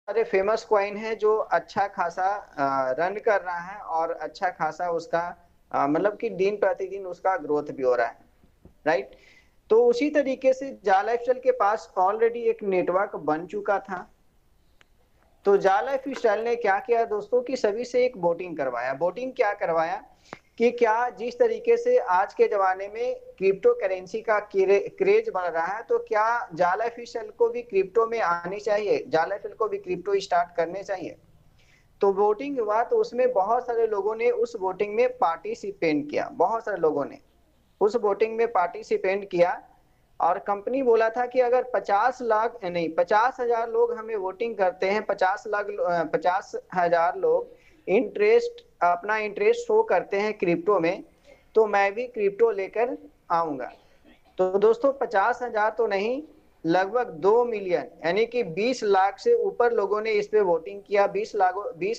सारे famous coin है जो अच्छा खासा रन कर रहा है और अच्छा खासा उसका मतलब कि दिन प्रतिदिन उसका ग्रोथ भी हो रहा है, राइट। तो उसी तरीके से जा लाइफस्टाइल के पास ऑलरेडी एक नेटवर्क बन चुका था। तो जा लाइफस्टाइल ने क्या किया दोस्तों कि सभी से एक वोटिंग करवाया। वोटिंग क्या करवाया कि क्या जिस तरीके से आज के जमाने में क्रिप्टो करेंसी का क्रेज बढ़ रहा है, तो क्या जा लाइफस्टाइल को भी क्रिप्टो में आनी चाहिए, जा लाइफस्टाइल को भी क्रिप्टो स्टार्ट करने चाहिए। तो वोटिंग हुआ, तो उसमें बहुत सारे लोगों ने उस वोटिंग में पार्टिसिपेट किया, बहुत सारे लोगों ने उस वोटिंग में पार्टिसिपेट किया। और कंपनी बोला था कि अगर 50 लाख नहीं 50,000 लोग हमें वोटिंग करते हैं, 50 लाख 50,000 लोग इंटरेस्ट अपना इंटरेस्ट शो करते हैं क्रिप्टो में, तो मैं भी क्रिप्टो लेकर आऊंगा। तो दोस्तों 50,000 तो नहीं, लगभग 2 मिलियन यानी कि 20 लाख से ऊपर लोगों ने इस पे वोटिंग किया। 20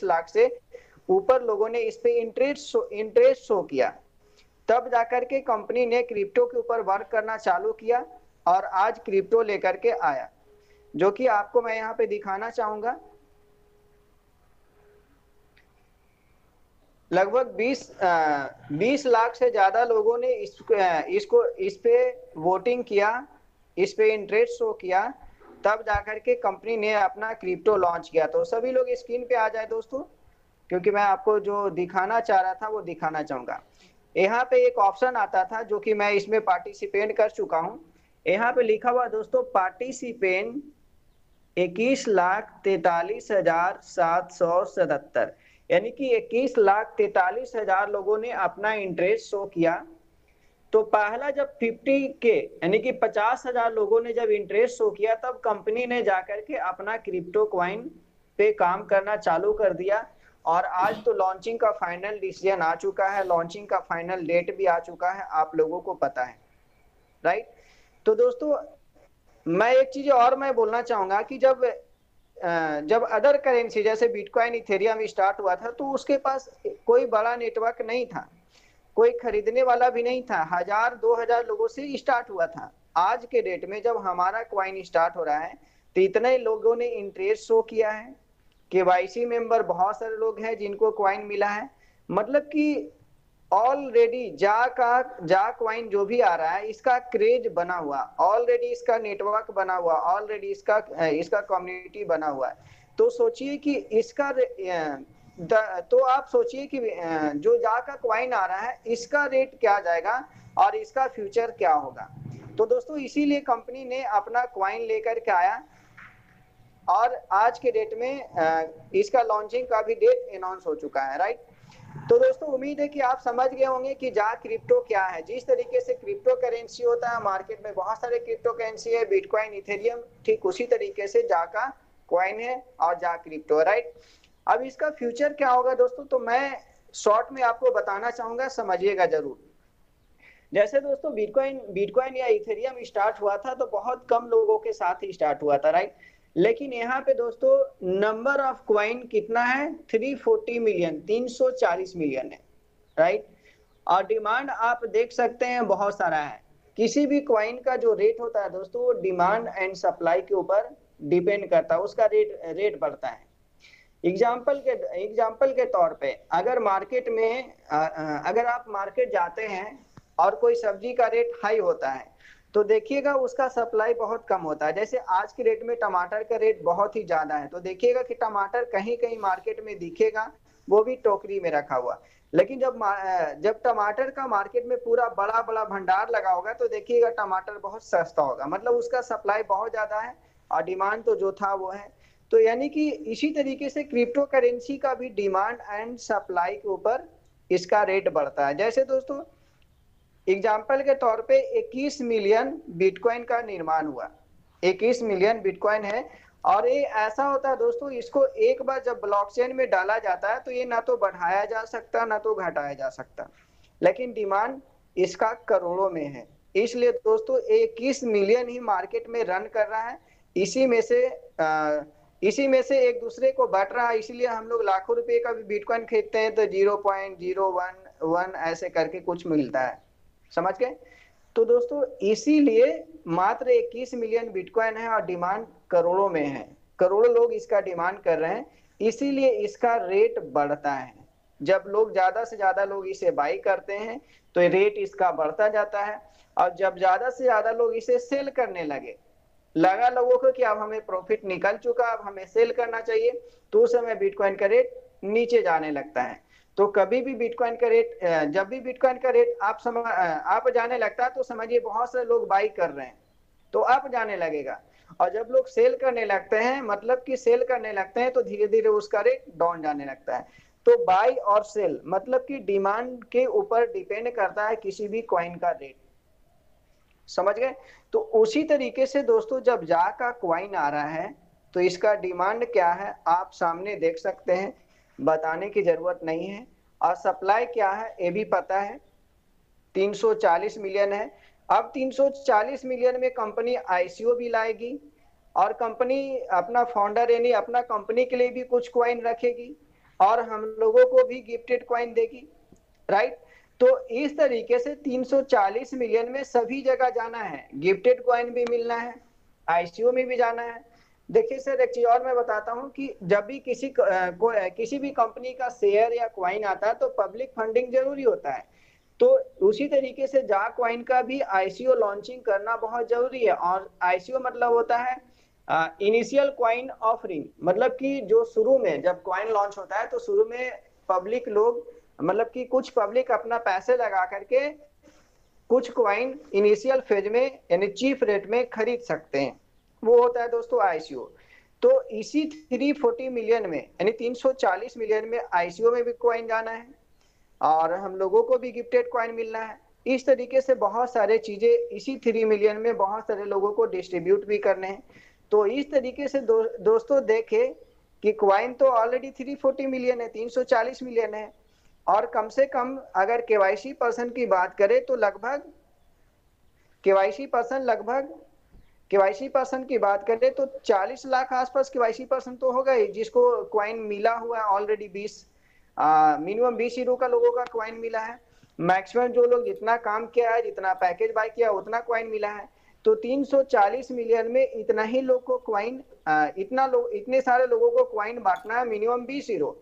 लाख से ऊपर लोगों ने इस पे इंटरेस्ट शो किया। तब जाकर के कंपनी ने क्रिप्टो के ऊपर वर्क करना चालू किया और आज क्रिप्टो लेकर के आया, जो कि आपको मैं यहाँ पे दिखाना चाहूंगा। लगभग 20 लाख से ज्यादा लोगों ने इस पे वोटिंग किया, इस पे इंटरेस्ट शो किया। तब जाकर के कंपनी ने अपना क्रिप्टो लॉन्च किया। तो सभी लोग स्क्रीन पे आ जाए दोस्तों, क्योंकि मैं आपको जो दिखाना चाह रहा था वो दिखाना चाहूंगा। यहाँ पे एक ऑप्शन आता था जो कि मैं इसमें पार्टिसिपेट कर चुका हूँ। यहाँ पे लिखा हुआ दोस्तों पार्टिसिपेंट 21,43,777, यानी कि 21,43,000 लोगों ने अपना इंटरेस्ट शो किया। तो पहला जब 50 के यानी कि 50,000 लोगों ने जब इंटरेस्ट शो किया, तब कंपनी ने जाकर के अपना क्रिप्टो क्वाइन पे काम करना चालू कर दिया। और आज तो लॉन्चिंग का फाइनल डिसीजन आ चुका है, लॉन्चिंग का फाइनल डेट भी आ चुका है, आप लोगों को पता है, राइट। तो दोस्तों मैं एक चीज और मैं बोलना चाहूंगा कि जब अदर करेंसी जैसे बिटकॉइन इथेरियम स्टार्ट हुआ था, तो उसके पास कोई बड़ा नेटवर्क नहीं था, कोई खरीदने वाला भी नहीं था, 1,000 2,000 लोगों से स्टार्ट हुआ था। आज के डेट में जब हमारा क्वाइन स्टार्ट हो रहा है, तो इतने लोगों ने इंटरेस्ट शो किया है। केवाईसी मेंबर बहुत सारे लोग हैं जिनको क्वाइन मिला है। मतलब कि ऑलरेडी जा क्वाइन जो भी आ रहा है, इसका क्रेज बना हुआ, ऑलरेडी इसका नेटवर्क बना हुआ, ऑलरेडी इसका कम्युनिटी बना हुआ है। तो सोचिए कि तो आप सोचिए कि जो जा का क्वाइन आ रहा है, इसका रेट क्या जाएगा और इसका फ्यूचर क्या होगा। तो दोस्तों इसीलिए कंपनी ने अपना क्वाइन लेकर के आया और आज के डेट में इसका लॉन्चिंग का भी डेट अनाउंस हो चुका है, राइट। तो दोस्तों उम्मीद है कि आप समझ गए होंगे कि जा क्रिप्टो क्या है। जिस तरीके से क्रिप्टो करेंसी होता है, मार्केट में बहुत सारे क्रिप्टो करेंसी है, बिटकॉइन इथेरियम, ठीक उसी तरीके से जा का क्वाइन है और जा क्रिप्टो, राइट। अब इसका फ्यूचर क्या होगा दोस्तों, तो मैं शॉर्ट में आपको बताना चाहूंगा, समझिएगा जरूर। जैसे दोस्तों बिटकॉइन बिटकॉइन या इथेरियम स्टार्ट हुआ था तो बहुत कम लोगों के साथ ही स्टार्ट हुआ था, राइट। लेकिन यहाँ पे दोस्तों नंबर ऑफ क्वाइन कितना है, 340 मिलियन, 340 मिलियन है, राइट। और डिमांड आप देख सकते हैं बहुत सारा है। किसी भी क्वाइन का जो रेट होता है दोस्तों, वो डिमांड एंड सप्लाई के ऊपर डिपेंड करता है, उसका रेट बढ़ता है। एग्जाम्पल के तौर पे अगर मार्केट में अगर आप मार्केट जाते हैं और कोई सब्जी का रेट हाई होता है, तो देखिएगा उसका सप्लाई बहुत कम होता है। जैसे आज के रेट में टमाटर का रेट बहुत ही ज्यादा है, तो देखिएगा कि टमाटर कहीं कहीं मार्केट में दिखेगा, वो भी टोकरी में रखा हुआ। लेकिन जब टमाटर का मार्केट में पूरा बड़ा बड़ा भंडार लगा होगा, तो देखिएगा टमाटर बहुत सस्ता होगा, मतलब उसका सप्लाई बहुत ज्यादा है और डिमांड तो जो था वो है। तो यानी कि इसी तरीके से क्रिप्टो करेंसी का भी डिमांड एंड सप्लाई के ऊपर इसका रेट बढ़ता है। जैसे दोस्तों एग्जाम्पल के तौर पे 21 मिलियन बिटकॉइन का निर्माण हुआ, 21 मिलियन बिटकॉइन है। और ये ऐसा होता है दोस्तों, इसको एक बार जब ब्लॉकचेन में डाला जाता है, तो ये ना तो बढ़ाया जा सकता ना तो घटाया जा सकता, लेकिन डिमांड इसका करोड़ों में है। इसलिए दोस्तों 21 मिलियन ही मार्केट में रन कर रहा है। इसी में से इसी में से एक दूसरे को बट रहा है। इसीलिए हम लोग लाखों रुपए का भी बिटकॉइन खरीदते हैं तो 0.011 ऐसे करके कुछ मिलता है, समझ गए। तो दोस्तों इसीलिए मात्र 21 मिलियन बिटकॉइन है और डिमांड करोड़ों में है, करोड़ों लोग इसका डिमांड कर रहे हैं, इसीलिए इसका रेट बढ़ता है। जब लोग ज्यादा से ज्यादा लोग इसे बाई करते हैं तो रेट इसका बढ़ता जाता है, और जब ज्यादा से ज्यादा लोग इसे सेल करने लगा लोगों को कि अब हमें प्रॉफिट निकल चुका, अब हमें सेल करना चाहिए, तो उस समय बिटकॉइन का रेट नीचे जाने लगता है। तो कभी भी बिटकॉइन का रेट, जब भी बिटकॉइन का रेट आप जाने लगता है तो समझिए बहुत सारे लोग बाई कर रहे हैं, तो अप जाने लगेगा। और जब लोग सेल करने लगते हैं, मतलब कि सेल करने लगते हैं, तो धीरे धीरे उसका रेट डाउन जाने लगता है। तो बाई और सेल मतलब कि डिमांड के ऊपर डिपेंड करता है किसी भी कॉइन का रेट, समझ गए। तो उसी तरीके से दोस्तों जब जा का क्वाइन आ रहा है तो इसका डिमांड क्या है आप सामने देख सकते हैं, बताने की जरूरत नहीं है। और सप्लाई क्या है ये भी पता है, 340 मिलियन है। अब 340 मिलियन में कंपनी आईसीओ भी लाएगी, और कंपनी अपना फाउंडर यानी अपना कंपनी के लिए भी कुछ क्वाइन रखेगी, और हम लोगों को भी गिफ्टेड क्वाइन देगी, राइट। तो इस तरीके से 340 मिलियन में सभी जगह जाना है, गिफ्टेड कॉइन भी मिलना है, आईसीओ में भी जाना है। देखिए सर एक चीज और मैं बताता हूं कि जब भी किसी भी कंपनी का शेयर या क्वाइन आता है तो पब्लिक फंडिंग जरूरी होता है। तो उसी तरीके से जा क्वाइन का भी आईसीओ लॉन्चिंग करना बहुत जरूरी है। और आईसीओ मतलब होता है इनिशियल क्वाइन ऑफरिंग, मतलब कि जो शुरू में जब क्वाइन लॉन्च होता है तो शुरू में पब्लिक लोग, मतलब कि कुछ पब्लिक अपना पैसे लगा करके कुछ क्वाइन इनिशियल फेज में यानी चीप रेट में खरीद सकते हैं, वो होता है दोस्तों आईसीओ। तो इसी 340 मिलियन में यानी 340 मिलियन में आईसीओ में भी क्वाइन जाना है, और हम लोगों को भी गिफ्टेड क्वाइन मिलना है। इस तरीके से बहुत सारे चीजें इसी 3 मिलियन में बहुत सारे लोगों को डिस्ट्रीब्यूट भी करने हैं। तो इस तरीके से दोस्तों देखे कि क्वाइन तो ऑलरेडी 340 मिलियन है, 340 मिलियन है, और कम से कम अगर केवाईसी पर्सन की बात करें तो लगभग केवाईसी पर्सन की बात करें तो 40 लाख आसपास केवाईसी पर्सन तो होगा ही जिसको क्वाइन मिला हुआ है ऑलरेडी। 20 मिनिमम 20 यूरो का लोगों का क्वाइन मिला है। मैक्सिमम जो लोग जितना काम किया है, जितना पैकेज बाय किया उतना क्वाइन मिला है। तो 340 मिलियन में इतना ही लोग को क्वाइन, इतने सारे लोगों को क्वाइन बांटना है, मिनिमम 20 यूरो।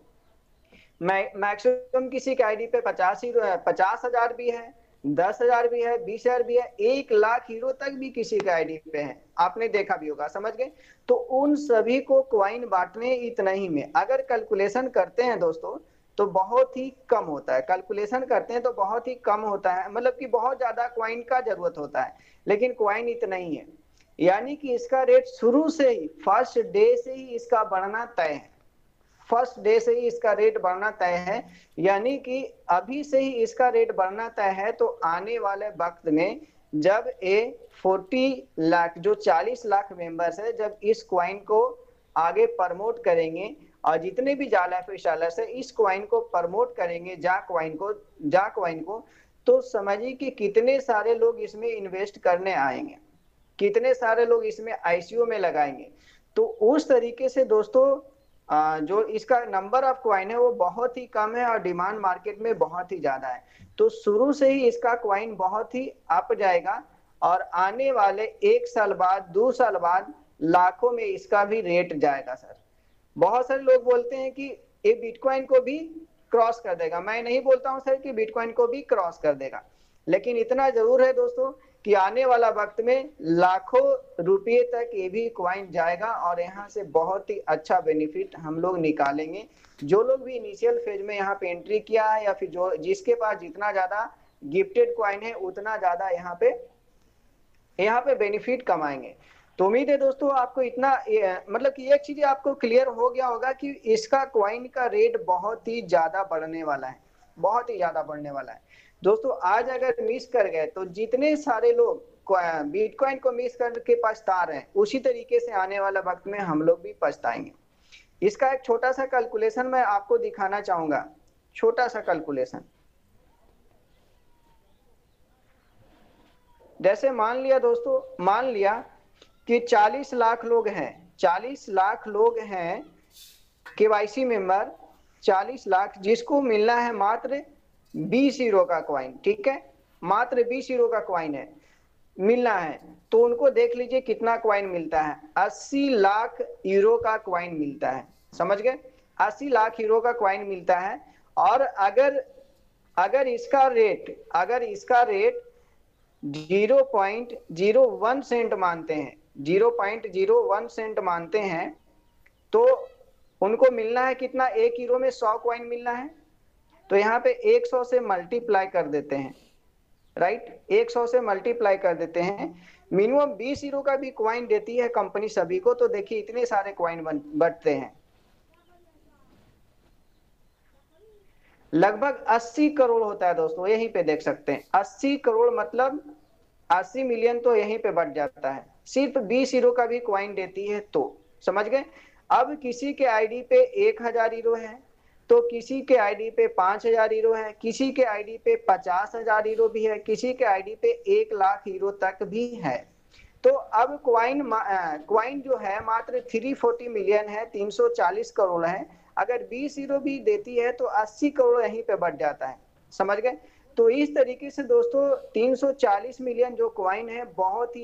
मैक्सिमम किसी के आईडी पे 50,000 भी है, 10,000 भी है, 20,000 भी है, 1 लाख यूरो तक भी किसी के आईडी पे है, आपने देखा भी होगा, समझ गए। तो उन सभी को क्वाइन बांटने इतना ही में अगर कैलकुलेशन करते हैं दोस्तों तो बहुत ही कम होता है, कैलकुलेशन करते हैं तो बहुत ही कम होता है, मतलब कि बहुत ज्यादा क्वाइन का जरूरत होता है, लेकिन क्वाइन इतना ही है। यानी कि इसका रेट शुरू से ही फर्स्ट डे से ही इसका बढ़ना तय है, फर्स्ट डे से ही इसका रेट बढ़ना तय है। यानी कि अभी से ही इसका रेट बढ़ना तय है, तो आने वाले वक्त में जब ये 40 लाख जो 40 लाख मेंबर्स है जब इस क्वाइन को आगे प्रमोट करेंगे, और जितने भी जा लाइफ इंस्टॉलर्स है इस क्वाइन को प्रमोट करेंगे जा क्वाइन को, तो समझिए कि कितने सारे लोग इसमें इन्वेस्ट करने आएंगे, कितने सारे लोग इसमें आईसीओ में लगाएंगे। तो उस तरीके से दोस्तों जो इसका नंबर ऑफ क्वाइन है वो बहुत ही कम है और डिमांड मार्केट में बहुत ही ज्यादा है। तो शुरू से ही इसका क्वाइन बहुत ही अप जाएगा, और आने वाले 1 साल बाद 2 साल बाद लाखों में इसका भी रेट जाएगा सर। बहुत सारे लोग बोलते हैं कि ये बिटकॉइन को भी क्रॉस कर देगा, मैं नहीं बोलता हूं सर कि बिटकॉइन को भी क्रॉस कर देगा, लेकिन इतना जरूर है दोस्तों कि आने वाला वक्त में लाखों रुपये तक ये भी क्वाइन जाएगा, और यहाँ से बहुत ही अच्छा बेनिफिट हम लोग निकालेंगे। जो लोग भी इनिशियल फेज में यहाँ पे एंट्री किया है, या फिर जो जिसके पास जितना ज्यादा गिफ्टेड क्वाइन है उतना ज्यादा यहाँ पे बेनिफिट कमाएंगे। तो उम्मीद है दोस्तों आपको इतना मतलब कि एक चीज आपको क्लियर हो गया होगा कि इसका क्वाइन का रेट बहुत ही ज्यादा बढ़ने वाला है, बहुत ही ज्यादा बढ़ने वाला है दोस्तों। आज अगर मिस कर गए तो जितने सारे लोग बिटकॉइन को मिस करके पछता रहे हैं, उसी तरीके से आने वाला वक्त में हम लोग भी पछताएंगे। इसका एक छोटा सा कैलकुलेशन मैं आपको दिखाना चाहूंगा, छोटा सा कैलकुलेशन। जैसे मान लिया दोस्तों, मान लिया कि 40 लाख लोग हैं, 40 लाख लोग हैं केवाईसी मेंबर, 40 लाख जिसको मिलना है मात्र 20 यूरो का क्वाइन, ठीक है, मात्र 20 यूरो का क्वाइन है। मिलना है, तो उनको देख लीजिए कितना क्वाइन मिलता है, 80 लाख यूरो का क्वाइन मिलता है। समझ गए, 80 लाख यूरो का क्वाइन मिलता है। और अगर अगर इसका रेट 0.01 सेंट मानते हैं, 0.01 सेंट मानते हैं, तो उनको मिलना है कितना, 1 यूरो में 100 क्वाइन मिलना है। तो यहाँ पे 100 से मल्टीप्लाई कर देते हैं, राइट, 100 से मल्टीप्लाई कर देते हैं। मिनिमम 20 यूरो का भी क्वाइन देती है कंपनी सभी को, तो देखिए इतने सारे क्वाइन बटते हैं। लगभग 80 करोड़ होता है दोस्तों, यहीं पे देख सकते हैं 80 करोड़ मतलब 80 मिलियन तो यहीं पे बढ़ जाता है, सिर्फ 20 यूरो का भी क्वाइन देती है तो। समझ गए। अब किसी के आईडी पे 1000 यूरो है, तो किसी के आईडी पे 5000 यूरो है, किसी के आईडी पे 50,000 यूरो भी है, किसी के आईडी पे 1 लाख यूरो तक भी है। तो अब क्वाइन जो है मात्र 340 मिलियन है, 340 करोड़ है। अगर 20 यूरो भी देती है तो 80 करोड़ यहीं पे बढ़ जाता है। समझ गए। तो इस तरीके से दोस्तों 340 मिलियन जो क्वाइन है बहुत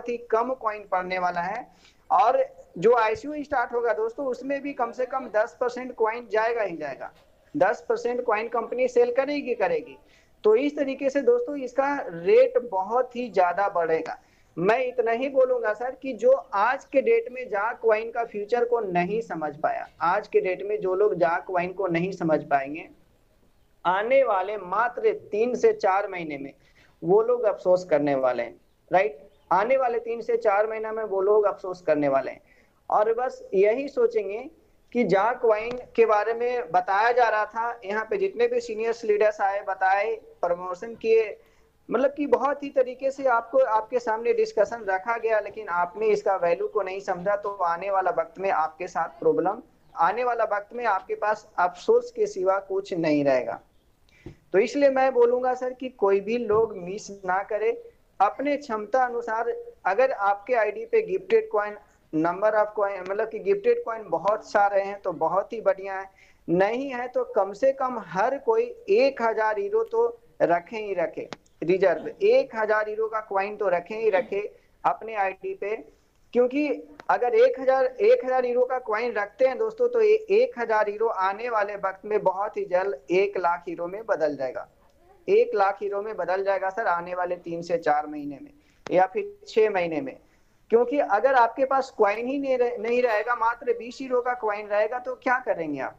ही कम क्वाइन पड़ने वाला है। और जो आईसीओ स्टार्ट होगा दोस्तों उसमें भी कम से कम 10% क्वाइन जाएगा ही जाएगा, 10% क्वाइन कंपनी सेल करेगी। तो इस तरीके से दोस्तों इसका रेट बहुत ही ज्यादा बढ़ेगा। मैं इतना ही बोलूंगा सर कि जो आज के डेट में जाक वाइन का फ्यूचर को नहीं समझ पाया, आज के डेट में जो लोग जाक वाइन को नहीं समझ पाएंगे, आने वाले मात्र 3 से 4 महीने में वो लोग अफसोस करने वाले हैं, राइट। आने वाले 3 से 4 महीना में वो लोग अफसोस करने वाले हैं और बस यही सोचेंगे कि जाक वाइन के बारे में बताया जा रहा था, यहाँ पे जितने भी सीनियर्स लीडर्स आए बताए, प्रमोशन किए, मतलब कि बहुत ही तरीके से आपको आपके सामने डिस्कशन रखा गया, लेकिन आपने इसका वैल्यू को नहीं समझा। तो आने वाला वक्त में आपके साथ प्रॉब्लम, आने वाला वक्त में आपके पास अफसोस के सिवा कुछ नहीं रहेगा। तो इसलिए मैं बोलूंगा सर कि कोई भी लोग मिस ना करे, अपने क्षमता अनुसार। अगर आपके आईडी पे gifted coin, number of coin, मतलब कि गिफ्टेड कॉइन बहुत सारे हैं तो बहुत ही बढ़िया है, नहीं है तो कम से कम हर कोई 1000 यूरो तो रखे ही रखे रिजर्व, 1000 यूरो का क्वाइन तो रखे ही रखे अपने आईडी पे। क्योंकि अगर 1000 यूरो का क्वाइन रखते हैं दोस्तों तो 1000 यूरो आने वाले वक्त में बहुत ही जल्द 1 लाख यूरो में बदल जाएगा, 1 लाख यूरो में बदल जाएगा सर आने वाले 3 से 4 महीने में या फिर 6 महीने में। क्योंकि अगर आपके पास क्वाइन ही नहीं रहेगा, मात्र 20 यूरो का क्वाइन रहेगा तो क्या करेंगे आप,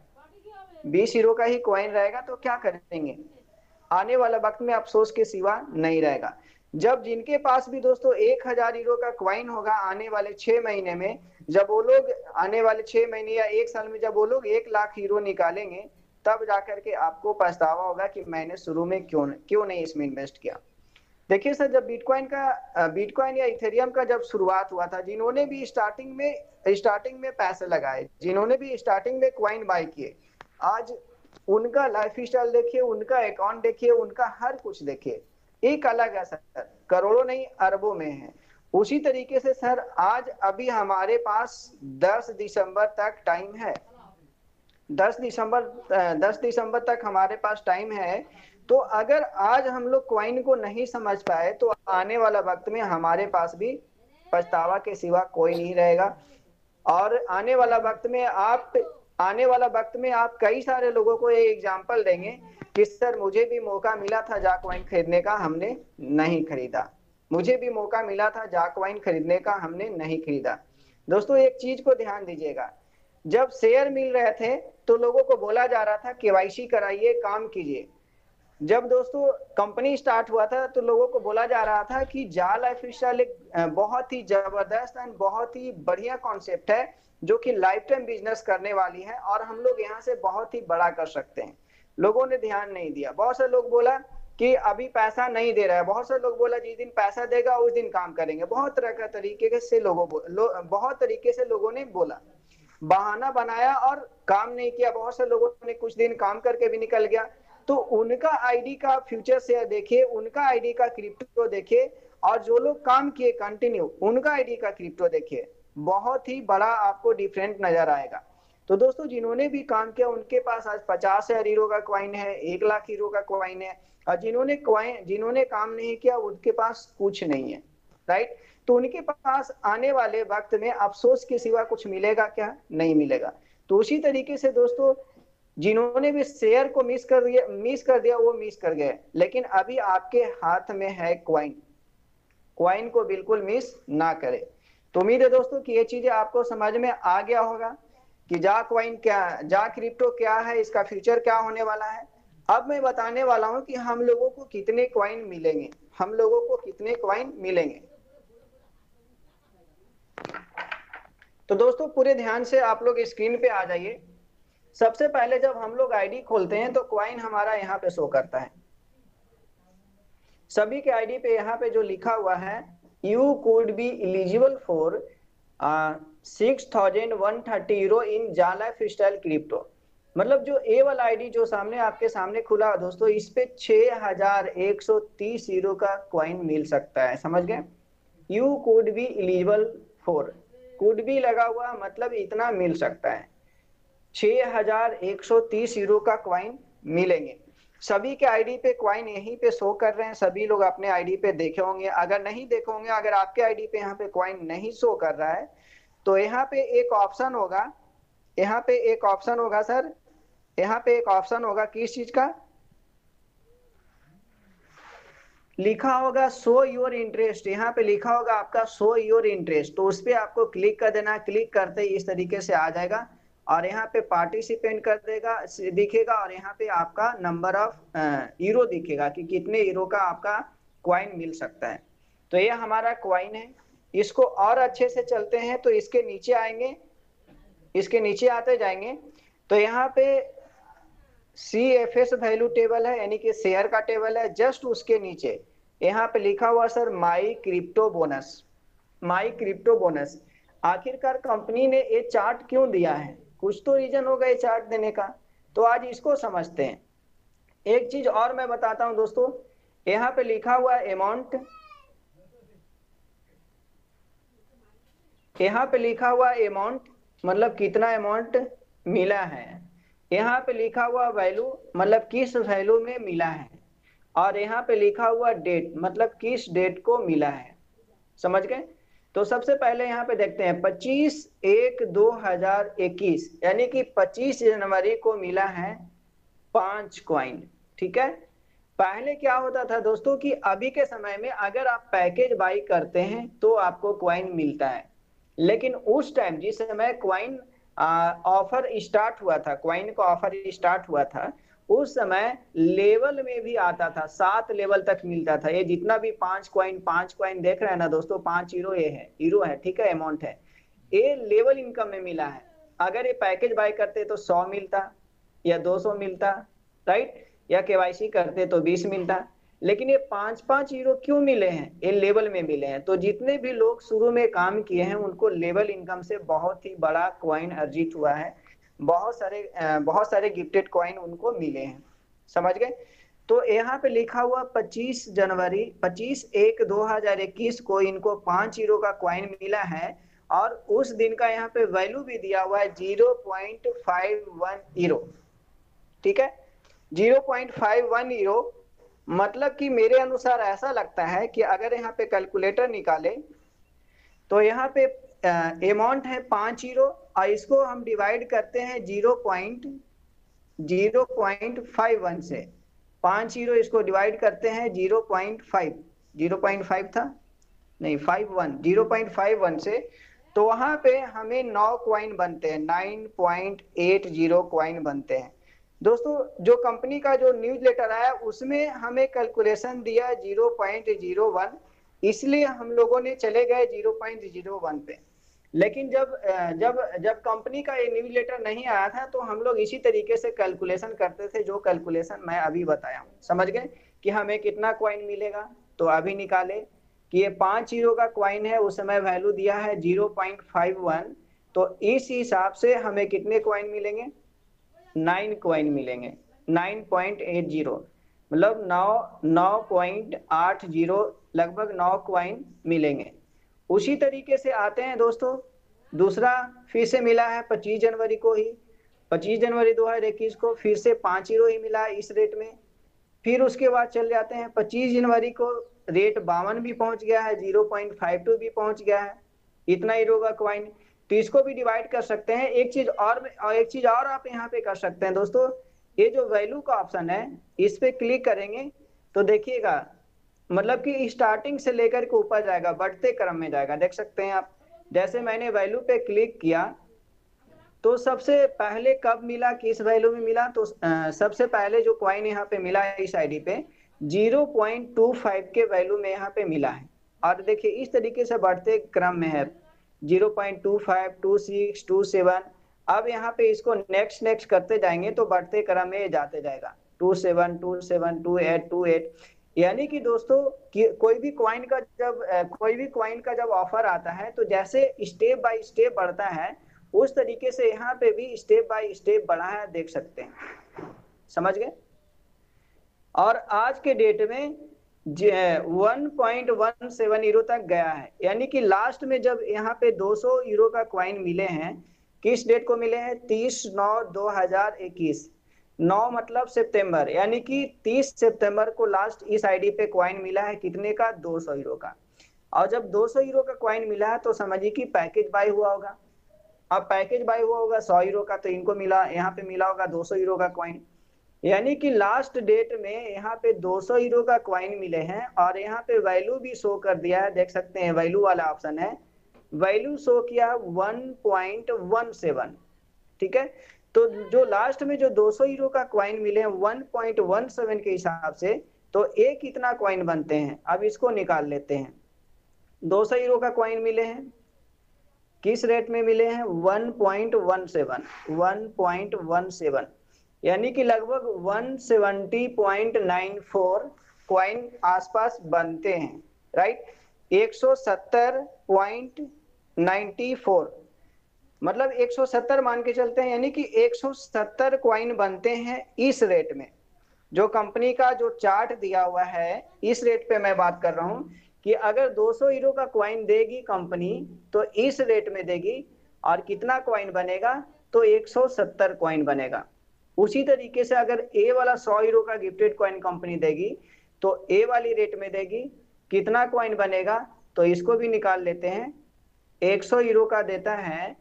20 यूरो का ही क्वाइन रहेगा तो क्या करेंगे, आने वाला वक्त में अफसोस के सिवा नहीं रहेगा। जब जिनके पास भी दोस्तों 1000 यूरो का क्वाइन होगा आने वाले 6 महीने में, जब वो लोग आने वाले 6 महीने या 1 साल में जब वो लोग 1 लाख यूरो निकालेंगे, तब जाकर के आपको पछतावा होगा कि मैंने शुरू में क्यों नहीं इसमें इन्वेस्ट किया। देखिए सर, जब बिटकॉइन या इथेरियम का जब शुरुआत हुआ था, जिन्होंने भी स्टार्टिंग में पैसे लगाए, जिन्होंने भी स्टार्टिंग में क्वाइन बाय किए, आज उनका लाइफ स्टाइल देखिए, उनका अकाउंट देखिए, उनका हर कुछ देखिए, एक अलग है सर, करोड़ों नहीं अरबों में है। उसी तरीके से सर आज अभी हमारे पास 10 दिसंबर तक टाइम है, 10 दिसंबर तक हमारे पास टाइम है। तो अगर आज हम लोग क्वाइन को नहीं समझ पाए तो आने वाला वक्त में हमारे पास भी पछतावा के सिवा कोई नहीं रहेगा। और आने वाला वक्त में आप कई सारे लोगों को ये एग्जांपल देंगे कि सर मुझे भी मौका मिला था जाक वाइन खरीदने का, हमने नहीं खरीदा, मुझे भी मौका मिला था जाक वाइन खरीदने का, हमने नहीं खरीदा। दोस्तों एक चीज को ध्यान दीजिएगा, जब शेयर मिल रहे थे तो लोगों को बोला जा रहा था केवाईसी कराइए, काम कीजिए। जब दोस्तों कंपनी स्टार्ट हुआ था तो लोगों को बोला जा रहा था कि जा लाइफ स्टाइल एक बहुत ही जबरदस्त एंड बहुत ही बढ़िया कॉन्सेप्ट है जो कि लाइफ टाइम बिजनेस करने वाली है और हम लोग यहाँ से बहुत ही बड़ा कर सकते हैं। लोगों ने ध्यान नहीं दिया, बहुत से लोग बोला कि अभी पैसा नहीं दे रहा है, बहुत से लोग बोला जिस दिन पैसा देगा उस दिन काम करेंगे, बहुत तरह का तरीके से बहुत तरीके से लोगों ने बोला, बहाना बनाया और काम नहीं किया। बहुत से लोगों ने कुछ दिन काम करके भी निकल गया। तो उनका आईडी का फ्यूचर शेयर देखिए, उनका आईडी का क्रिप्टो देखिए, और जो लोग काम किए कंटिन्यू उनका आईडी का क्रिप्टो देखिए, बहुत ही बड़ा आपको डिफरेंट नजर आएगा। तो दोस्तों जिन्होंने भी काम किया उनके पास आज 50,000 हीरो का क्वाइन है, 1 लाख हीरो का क्वाइन है, और जिन्होंने काम नहीं किया उनके पास कुछ नहीं है, राइट। तो उनके पास आने वाले वक्त में अफसोस के सिवा कुछ मिलेगा क्या? नहीं मिलेगा। तो उसी तरीके से दोस्तों जिन्होंने भी शेयर को मिस कर दिया वो मिस कर गए, लेकिन अभी आपके हाथ में है क्वाइन, क्वाइन को बिल्कुल मिस ना करें। तो उम्मीद है दोस्तों कि ये चीजें आपको समझ में आ गया होगा कि जा क्वाइन क्या, जा क्रिप्टो क्या है, इसका फ्यूचर क्या होने वाला है। अब मैं बताने वाला हूं कि हम लोगों को कितने क्वाइन मिलेंगे, हम लोगों को कितने क्वाइन मिलेंगे। तो दोस्तों पूरे ध्यान से आप लोग स्क्रीन पे आ जाइए। सबसे पहले जब हम लोग आईडी खोलते हैं तो क्वाइन हमारा यहाँ पे शो करता है। सभी के आईडी पे यहाँ पे जो लिखा हुआ है you could be eligible for 6,130 euro in जाला फ्रीस्टाइल क्रिप्टो, मतलब जो ए वाला आईडी जो सामने आपके सामने खुला है दोस्तों, इस पे 6,130 यूरो का क्वाइन मिल सकता है, समझ गए। You could be eligible for, could be लगा हुआ मतलब इतना मिल सकता है, 6,130 यूरो का क्वाइन मिलेंगे। सभी के आईडी पे क्वाइन यहीं पे शो कर रहे हैं, सभी लोग अपने आईडी पे देखे होंगे। अगर नहीं देखे होंगे, अगर आपके आईडी पे यहाँ पे क्वाइन नहीं शो कर रहा है तो यहाँ पे एक ऑप्शन होगा, यहाँ पे एक ऑप्शन होगा सर, यहाँ पे एक ऑप्शन होगा किस चीज का, लिखा होगा शो योर इंटरेस्ट, यहाँ पे लिखा होगा आपका शो योर इंटरेस्ट। तो उस पर आपको क्लिक कर देना, क्लिक करते ही इस तरीके से आ जाएगा और यहाँ पे पार्टिसिपेंट कर देगा दिखेगा और यहाँ पे आपका नंबर ऑफ यूरो दिखेगा कि कितने यूरो का आपका क्वाइन मिल सकता है। तो ये हमारा क्वाइन है। इसको और अच्छे से चलते हैं तो इसके नीचे आएंगे, इसके नीचे आते जाएंगे तो यहाँ पे CFS वैल्यू टेबल है, यानी कि शेयर का टेबल है। जस्ट उसके नीचे यहाँ पे लिखा हुआ sir my crypto bonus, my crypto bonus. आखिरकार कंपनी ने ये चार्ट क्यों दिया है, कुछ तो रीजन होगा ये चार्ट देने का, तो आज इसको समझते हैं। एक चीज और मैं बताता हूं दोस्तों, यहाँ पे लिखा हुआ अमाउंट, यहाँ पे लिखा हुआ अमाउंट मतलब कितना अमाउंट मिला है, यहाँ पे लिखा हुआ वैल्यू मतलब किस वैल्यू में मिला है, और यहाँ पे लिखा हुआ डेट मतलब किस डेट को मिला है, समझ गए। तो सबसे पहले यहाँ पे देखते हैं 25/1/2021 यानी कि 25 जनवरी को मिला है 5 क्वाइन, ठीक है। पहले क्या होता था दोस्तों कि अभी के समय में अगर आप पैकेज बाई करते हैं तो आपको क्वाइन मिलता है, लेकिन उस टाइम जिस समय क्वाइन ऑफर स्टार्ट हुआ था, क्वाइन का ऑफर स्टार्ट हुआ था, उस समय लेवल में भी आता था, 7 लेवल तक मिलता था। ये जितना भी 5 क्वाइन देख रहे हैं ना दोस्तों, 5 यूरो ये है, यूरो है, ठीक है, अमाउंट है, ये लेवल इनकम में मिला है। अगर ये पैकेज बाय करते तो 100 मिलता या 200 मिलता, राइट, या KYC करते तो 20 मिलता, लेकिन ये 5-5 यूरो क्यों मिले हैं, ये लेवल में मिले हैं। तो जितने भी लोग शुरू में काम किए हैं उनको लेवल इनकम से बहुत ही बड़ा क्वाइन अर्जित हुआ है, बहुत सारे गिफ्टेड क्वाइन उनको मिले हैं, समझ गए। तो यहाँ पे लिखा हुआ 25/1/2021 को इनको 5 यूरो का क्वाइन मिला है, और उस दिन का यहाँ पे वैल्यू भी दिया हुआ है 0.51 यूरो, ठीक है, 0.51 यूरो। मतलब कि मेरे अनुसार ऐसा लगता है कि अगर यहाँ पे कैलकुलेटर निकाले तो यहाँ पे अमाउंट है 5 यूरो और इसको हम डिवाइड करते हैं 0.51 से, 5 यूरो इसको डिवाइड करते हैं 0.5 था नहीं 51 0.51 से, तो वहां पे हमें 9 क्वाइन बनते हैं, 9.80 क्वाइन बनते हैं। दोस्तों जो कंपनी का जो न्यूज लेटर आया उसमें हमें कैलकुलेशन दिया 0.01, इसलिए हम लोगों ने चले गए 0.01 पे। लेकिन जब कंपनी का ये न्यूज लेटर नहीं आया था तो हम लोग इसी तरीके से कैलकुलेशन करते थे, जो कैलकुलेशन मैं अभी बताया हूँ, समझ गए कि हमें कितना क्वाइन मिलेगा। तो अभी निकाले कि ये 5 यूरो का क्वाइन है, उस समय वैल्यू दिया है 0.51, तो इस हिसाब से हमें कितने क्वाइन मिलेंगे, 9 क्वाइन मिलेंगे, 9.80 मतलब 9.80 लगभग 9 क्वाइन मिलेंगे। उसी तरीके से आते हैं दोस्तों दूसरा फिर से मिला है 25 जनवरी को ही, 25 जनवरी 2021 को फिर से 5 हीरो ही मिला है इस रेट में। फिर उसके बाद चल जाते हैं 25 जनवरी को रेट 52 भी पहुंच गया है, 0.52 भी पहुंच गया है, इतना हीरो का क्वाइन। तो इसको भी डिवाइड कर सकते हैं। एक चीज और आप यहाँ पे कर सकते हैं दोस्तों, ये जो वैल्यू का ऑप्शन है इस पे क्लिक करेंगे तो देखिएगा मतलब कि स्टार्टिंग से लेकर के ऊपर जाएगा, बढ़ते क्रम में जाएगा, देख सकते हैं आप। जैसे मैंने वैल्यू पे क्लिक किया तो सबसे पहले कब मिला, किस वैल्यू में मिला, तो सबसे पहले जो क्वाइन यहाँ पे मिला है इस आईडी पे 0.25 के वैल्यू में यहाँ पे मिला है। और देखिए इस तरीके से बढ़ते क्रम में है 0.25, 26, 27। अब यहाँ पे इसको नेक्स्ट नेक्स्ट करते जाएंगे तो बढ़ते क्रम में जाते जाएगा 27, 27, 28, 28। यानी कि दोस्तों कोई भी क्वाइन का जब ऑफर आता है तो जैसे स्टेप बाय स्टेप बढ़ता है उस तरीके से यहाँ पे भी स्टेप बाय स्टेप बढ़ा है, देख सकते हैं, समझ गए। और आज के डेट में 1.17 यूरो तक गया है, यानी कि लास्ट में जब यहाँ पे 200 यूरो का क्वाइन मिले हैं, किस डेट को मिले हैं, 30/9/2021, 9 मतलब सितंबर, यानी कि 30 सितंबर को लास्ट इस आईडी पे क्वाइन मिला है, कितने का, 200 यूरो का। और जब 200 यूरो का क्वाइन मिला है तो समझिए कि पैकेज बाय हुआ होगा। अब पैकेज बाय हुआ होगा 100 यूरो का, तो इनको मिला, यहाँ पे मिला होगा 200 यूरो का क्वाइन। यानी कि लास्ट डेट में यहाँ पे 200 यूरो का क्वाइन मिले हैं और यहाँ पे वैल्यू भी शो कर दिया है, देख सकते हैं, वैल्यू वाला ऑप्शन है, वैल्यू शो किया 1.17। ठीक है, तो जो लास्ट में जो 200 यूरो का क्वाइन मिले हैं 1.17 के हिसाब से, तो एक कितना क्वाइन बनते हैं, अब इसको निकाल लेते हैं। 200 यूरो का क्वाइन मिले हैं, किस रेट में मिले हैं, 1.17, यानी कि लगभग 170.94 क्वाइन आसपास बनते हैं, राइट। 170.94 मतलब 170 मान के चलते हैं, यानी कि 170 क्वाइन बनते हैं इस रेट में। जो कंपनी का जो चार्ट दिया हुआ है इस रेट पे मैं बात कर रहा हूं कि अगर 200 यूरो का क्वाइन देगी कंपनी तो इस रेट में देगी, और कितना क्वाइन बनेगा, तो 170 क्वाइन बनेगा। उसी तरीके से अगर ए वाला 100 यूरो का गिफ्टेड क्वाइन कंपनी देगी तो ए वाली रेट में देगी, कितना क्वाइन बनेगा, तो इसको भी निकाल लेते हैं। 100 यूरो का देता है,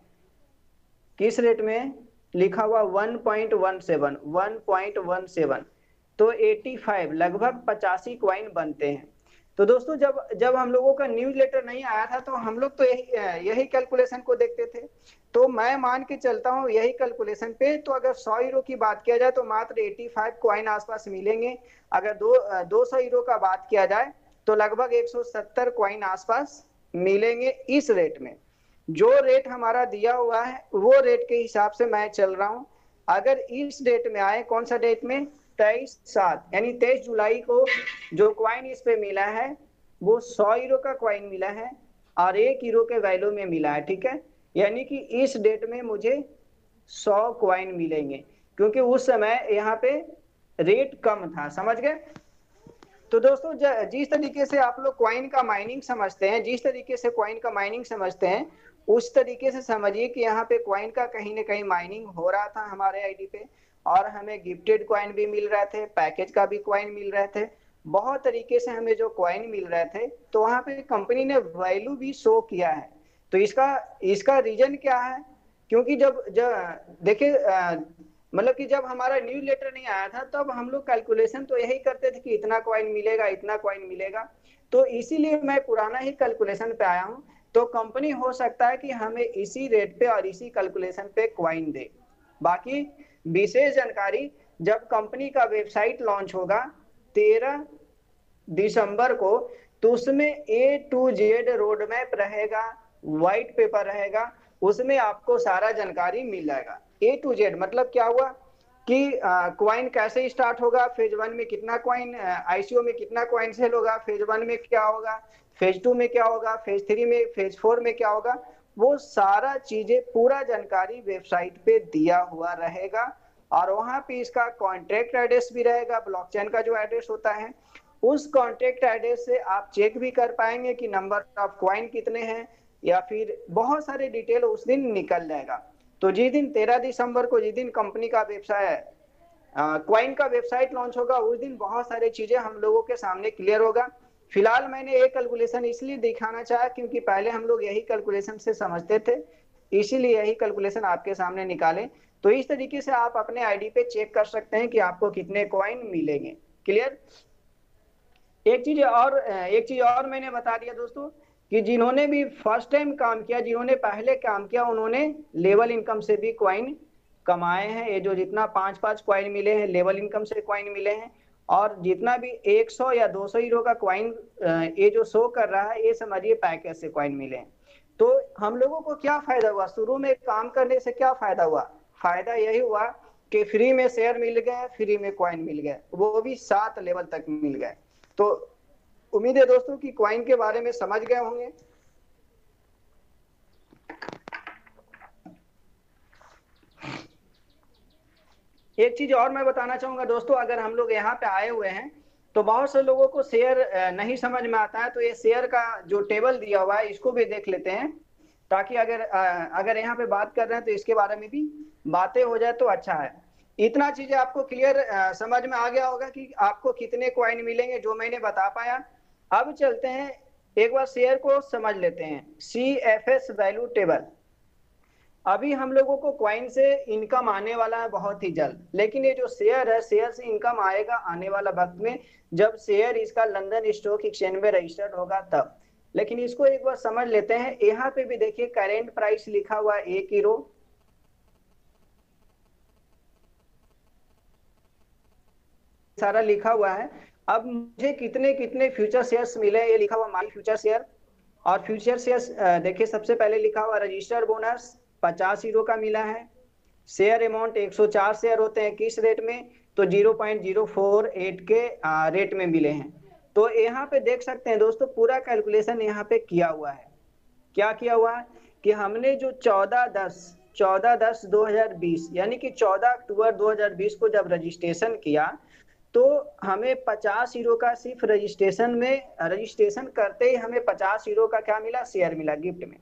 किस रेट में लिखा हुआ 1.17, तो 85 लगभग 85 क्वाइन बनते हैं। तो दोस्तों जब हम लोगों का न्यूज लेटर नहीं आया था तो हम लोग तो यही कैलकुलेशन को देखते थे। तो मैं मान के चलता हूँ यही कैलकुलेशन पे, तो अगर 100 यूरो की बात किया जाए तो मात्र 85 क्वाइन आसपास मिलेंगे। अगर 200 यूरो का बात किया जाए तो लगभग 170 क्वाइन आसपास मिलेंगे इस रेट में। जो रेट हमारा दिया हुआ है वो रेट के हिसाब से मैं चल रहा हूँ। अगर इस डेट में आए, कौन सा डेट में, 23/7 यानी 23 जुलाई को जो क्वाइन इस पे मिला है वो 100 यूरो का क्वाइन मिला है और 1 यूरो के वैल्यू में मिला है, ठीक है। यानी कि इस डेट में मुझे 100 क्वाइन मिलेंगे, क्योंकि उस समय यहाँ पे रेट कम था, समझ गए। तो दोस्तों जिस तरीके से आप लोग क्वाइन का माइनिंग समझते हैं, जिस तरीके से क्वाइन का माइनिंग समझते हैं उस तरीके से समझिए कि यहाँ पे क्वाइन का कहीं ना कहीं माइनिंग हो रहा था हमारे आईडी पे, और हमें गिफ्टेड क्वाइन भी मिल रहे थे, पैकेज का भी क्वाइन मिल रहे थे, बहुत तरीके से हमें जो क्वाइन मिल रहे थे। तो वहाँ पे कंपनी ने वैल्यू भी शो किया है। तो इसका रीजन क्या है, क्योंकि जब देखिए मतलब कि जब हमारा न्यूज लेटर नहीं आया था तब हम लोग कैलकुलेशन तो यही करते थे कि इतना क्वाइन मिलेगा, इतना क्वाइन मिलेगा। तो इसीलिए मैं पुराना ही कैलकुलेशन पे आया हूँ। तो कंपनी हो सकता है कि हमें इसी रेट पे और इसी कैलकुलेशन पे क्वाइन दे। बाकी विशेष जानकारी जब कंपनी का वेबसाइट लॉन्च होगा 13 दिसंबर को, तो उसमें A to Z road map रहेगा, व्हाइट पेपर रहेगा, उसमें आपको सारा जानकारी मिल जाएगा। A to Z मतलब क्या हुआ कि क्वाइन कैसे स्टार्ट होगा, फेज 1 में कितना क्वाइन, आईसीओ में कितना क्वाइन सेल होगा, फेज 1 में क्या होगा, फेज 2 में क्या होगा, फेज 3 में, फेज 4 में क्या होगा, वो सारा चीजें पूरा जानकारी वेबसाइट पे दिया हुआ रहेगा। और वहां पे इसका कॉन्ट्रैक्ट एड्रेस भी रहेगा, ब्लॉकचेन का जो एड्रेस होता है उस कॉन्ट्रैक्ट एड्रेस से आप चेक भी कर पाएंगे कि नंबर ऑफ क्वाइन कितने हैं, या फिर बहुत सारे डिटेल उस दिन निकल जाएगा। तो जिस दिन 13 दिसंबर को, जिस दिन कंपनी का वेबसाइट क्वाइन का वेबसाइट लॉन्च होगा, उस दिन बहुत सारी चीजें हम लोगों के सामने क्लियर होगा। फिलहाल मैंने एक कैलकुलेशन इसलिए दिखाना चाहा क्योंकि पहले हम लोग यही कैलकुलेशन से समझते थे, इसीलिए यही कैलकुलेशन आपके सामने निकाले। तो इस तरीके से आप अपने आईडी पे चेक कर सकते हैं कि आपको कितने कॉइन मिलेंगे। क्लियर। एक चीज और मैंने बता दिया दोस्तों कि जिन्होंने भी फर्स्ट टाइम काम किया, जिन्होंने पहले काम किया, उन्होंने लेवल इनकम से भी कॉइन कमाए हैं। ये जो जितना 5-5 कॉइन मिले हैं लेवल इनकम से कॉइन मिले हैं, और जितना भी 100 या 200 हीरो का कॉइन ये जो शो कर रहा है, ये समझिए पैकेज से कॉइन मिले हैं। तो हम लोगों को क्या फायदा हुआ, शुरू में काम करने से क्या फायदा हुआ? फायदा यही हुआ कि फ्री में शेयर मिल गए, फ्री में कॉइन मिल गए, वो भी 7 लेवल तक मिल गए। तो उम्मीद है दोस्तों कि कॉइन के बारे में समझ गए होंगे। एक चीज और मैं बताना चाहूंगा दोस्तों, अगर हम लोग यहाँ पे आए हुए हैं तो बहुत से लोगों को शेयर नहीं समझ में आता है, तो ये शेयर का जो टेबल दिया हुआ है इसको भी देख लेते हैं, ताकि अगर यहाँ पे बात कर रहे हैं तो इसके बारे में भी बातें हो जाए तो अच्छा है। इतना चीजें आपको क्लियर समझ में आ गया होगा कि आपको कितने कॉइन मिलेंगे, जो मैंने बता पाया। अब चलते हैं एक बार शेयर को समझ लेते हैं, CFS वैल्यू टेबल। अभी हम लोगों को कॉइन से इनकम आने वाला है बहुत ही जल्द, लेकिन ये जो शेयर है, शेयर से इनकम आएगा आने वाला वक्त में, जब शेयर इसका लंदन स्टॉक एक्सचेंज में रजिस्टर्ड होगा तब। लेकिन इसको एक बार समझ लेते हैं। यहाँ पे भी देखिए करेंट प्राइस लिखा हुआ है 1 हीरो, सारा लिखा हुआ है। अब मुझे कितने कितने फ्यूचर शेयर्स मिले, ये लिखा हुआ माई फ्यूचर शेयर। और फ्यूचर शेयर्स देखिए सबसे पहले लिखा हुआ रजिस्टर्ड बोनस 50 हीरो का मिला है। शेयर अमाउंट 104 शेयर होते हैं, किस रेट में? तो 0.048 के रेट में मिले हैं। तो यहाँ पे देख सकते हैं दोस्तों, पूरा कैलकुलेशन यहाँ पे किया हुआ है। क्या किया हुआ है कि हमने जो 14/10/2020 यानी कि 14 अक्टूबर 2020 को जब रजिस्ट्रेशन किया, तो हमें 50 हीरो का सिर्फ रजिस्ट्रेशन करते ही हमें 50 हीरो का क्या मिला? शेयर मिला गिफ्ट में।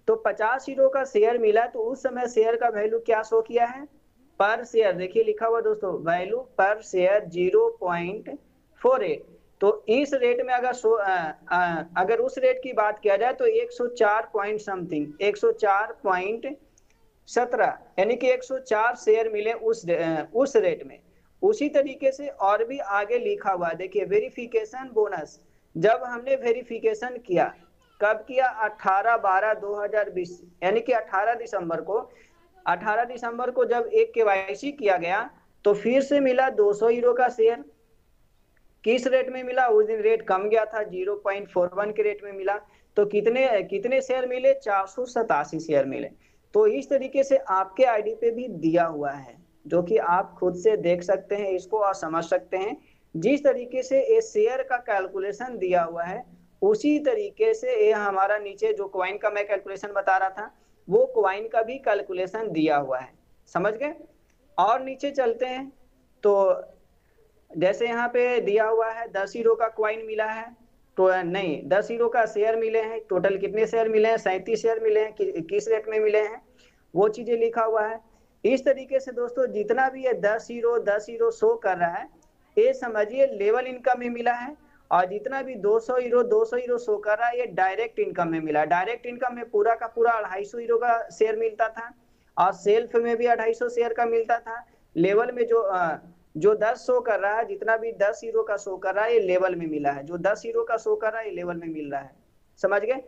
तो 50 हीरो का शेयर मिला, तो उस समय शेयर का वैल्यू क्या शो किया है? पर शेयर देखिए लिखा हुआ दोस्तों, वैल्यू पर शेयर 0.48। तो इस रेट में अगर उस रेट की बात किया जाए तो 104 पॉइंट समथिंग, 104.17, यानी कि 104 शेयर मिले उस रेट में। उसी तरीके से और भी आगे लिखा हुआ देखिए, वेरिफिकेशन बोनस। जब हमने वेरिफिकेशन किया, कब किया? 18/12/2020, यानी कि 18 दिसंबर को जब एक KYC किया गया, तो फिर से मिला 200 हीरो का शेयर। किस रेट में मिला? उस दिन रेट कम गया था, 0.41 के रेट में मिला। तो कितने शेयर मिले? 487 शेयर मिले। तो इस तरीके से आपके आईडी पे भी दिया हुआ है, जो कि आप खुद से देख सकते हैं इसको और समझ सकते हैं। जिस तरीके से ये शेयर का कैलकुलेशन दिया हुआ है, उसी तरीके से ये हमारा नीचे जो कॉइन का मैं कैलकुलेशन बता रहा था, वो कॉइन का भी कैलकुलेशन दिया हुआ है। समझ गए? और नीचे चलते हैं तो जैसे यहाँ पे दिया हुआ है 10 हीरो का कॉइन मिला है, तो नहीं 10 हीरो का शेयर मिले हैं। टोटल कितने शेयर मिले हैं? 37 शेयर मिले हैं। किस रेट में मिले हैं? वो चीजें लिखा हुआ है। इस तरीके से दोस्तों जितना भी ये 10 हीरो शो कर रहा है, ये समझिए लेवल इनकम में मिला है। और जितना भी 200 हीरो शो कर रहा है, ये डायरेक्ट इनकम में मिला। डायरेक्ट इनकम में पूरा का पूरा 250 हीरो का शेयर मिलता था, और सेल्फ में भी 250 शेयर का मिलता था। लेवल में जो 10 शो कर रहा है, जितना भी 10 हीरो का शो कर रहा है, ये लेवल में मिला है। जो 10 हीरो का शो कर रहा है, ये लेवल में मिल रहा है। समझ गए?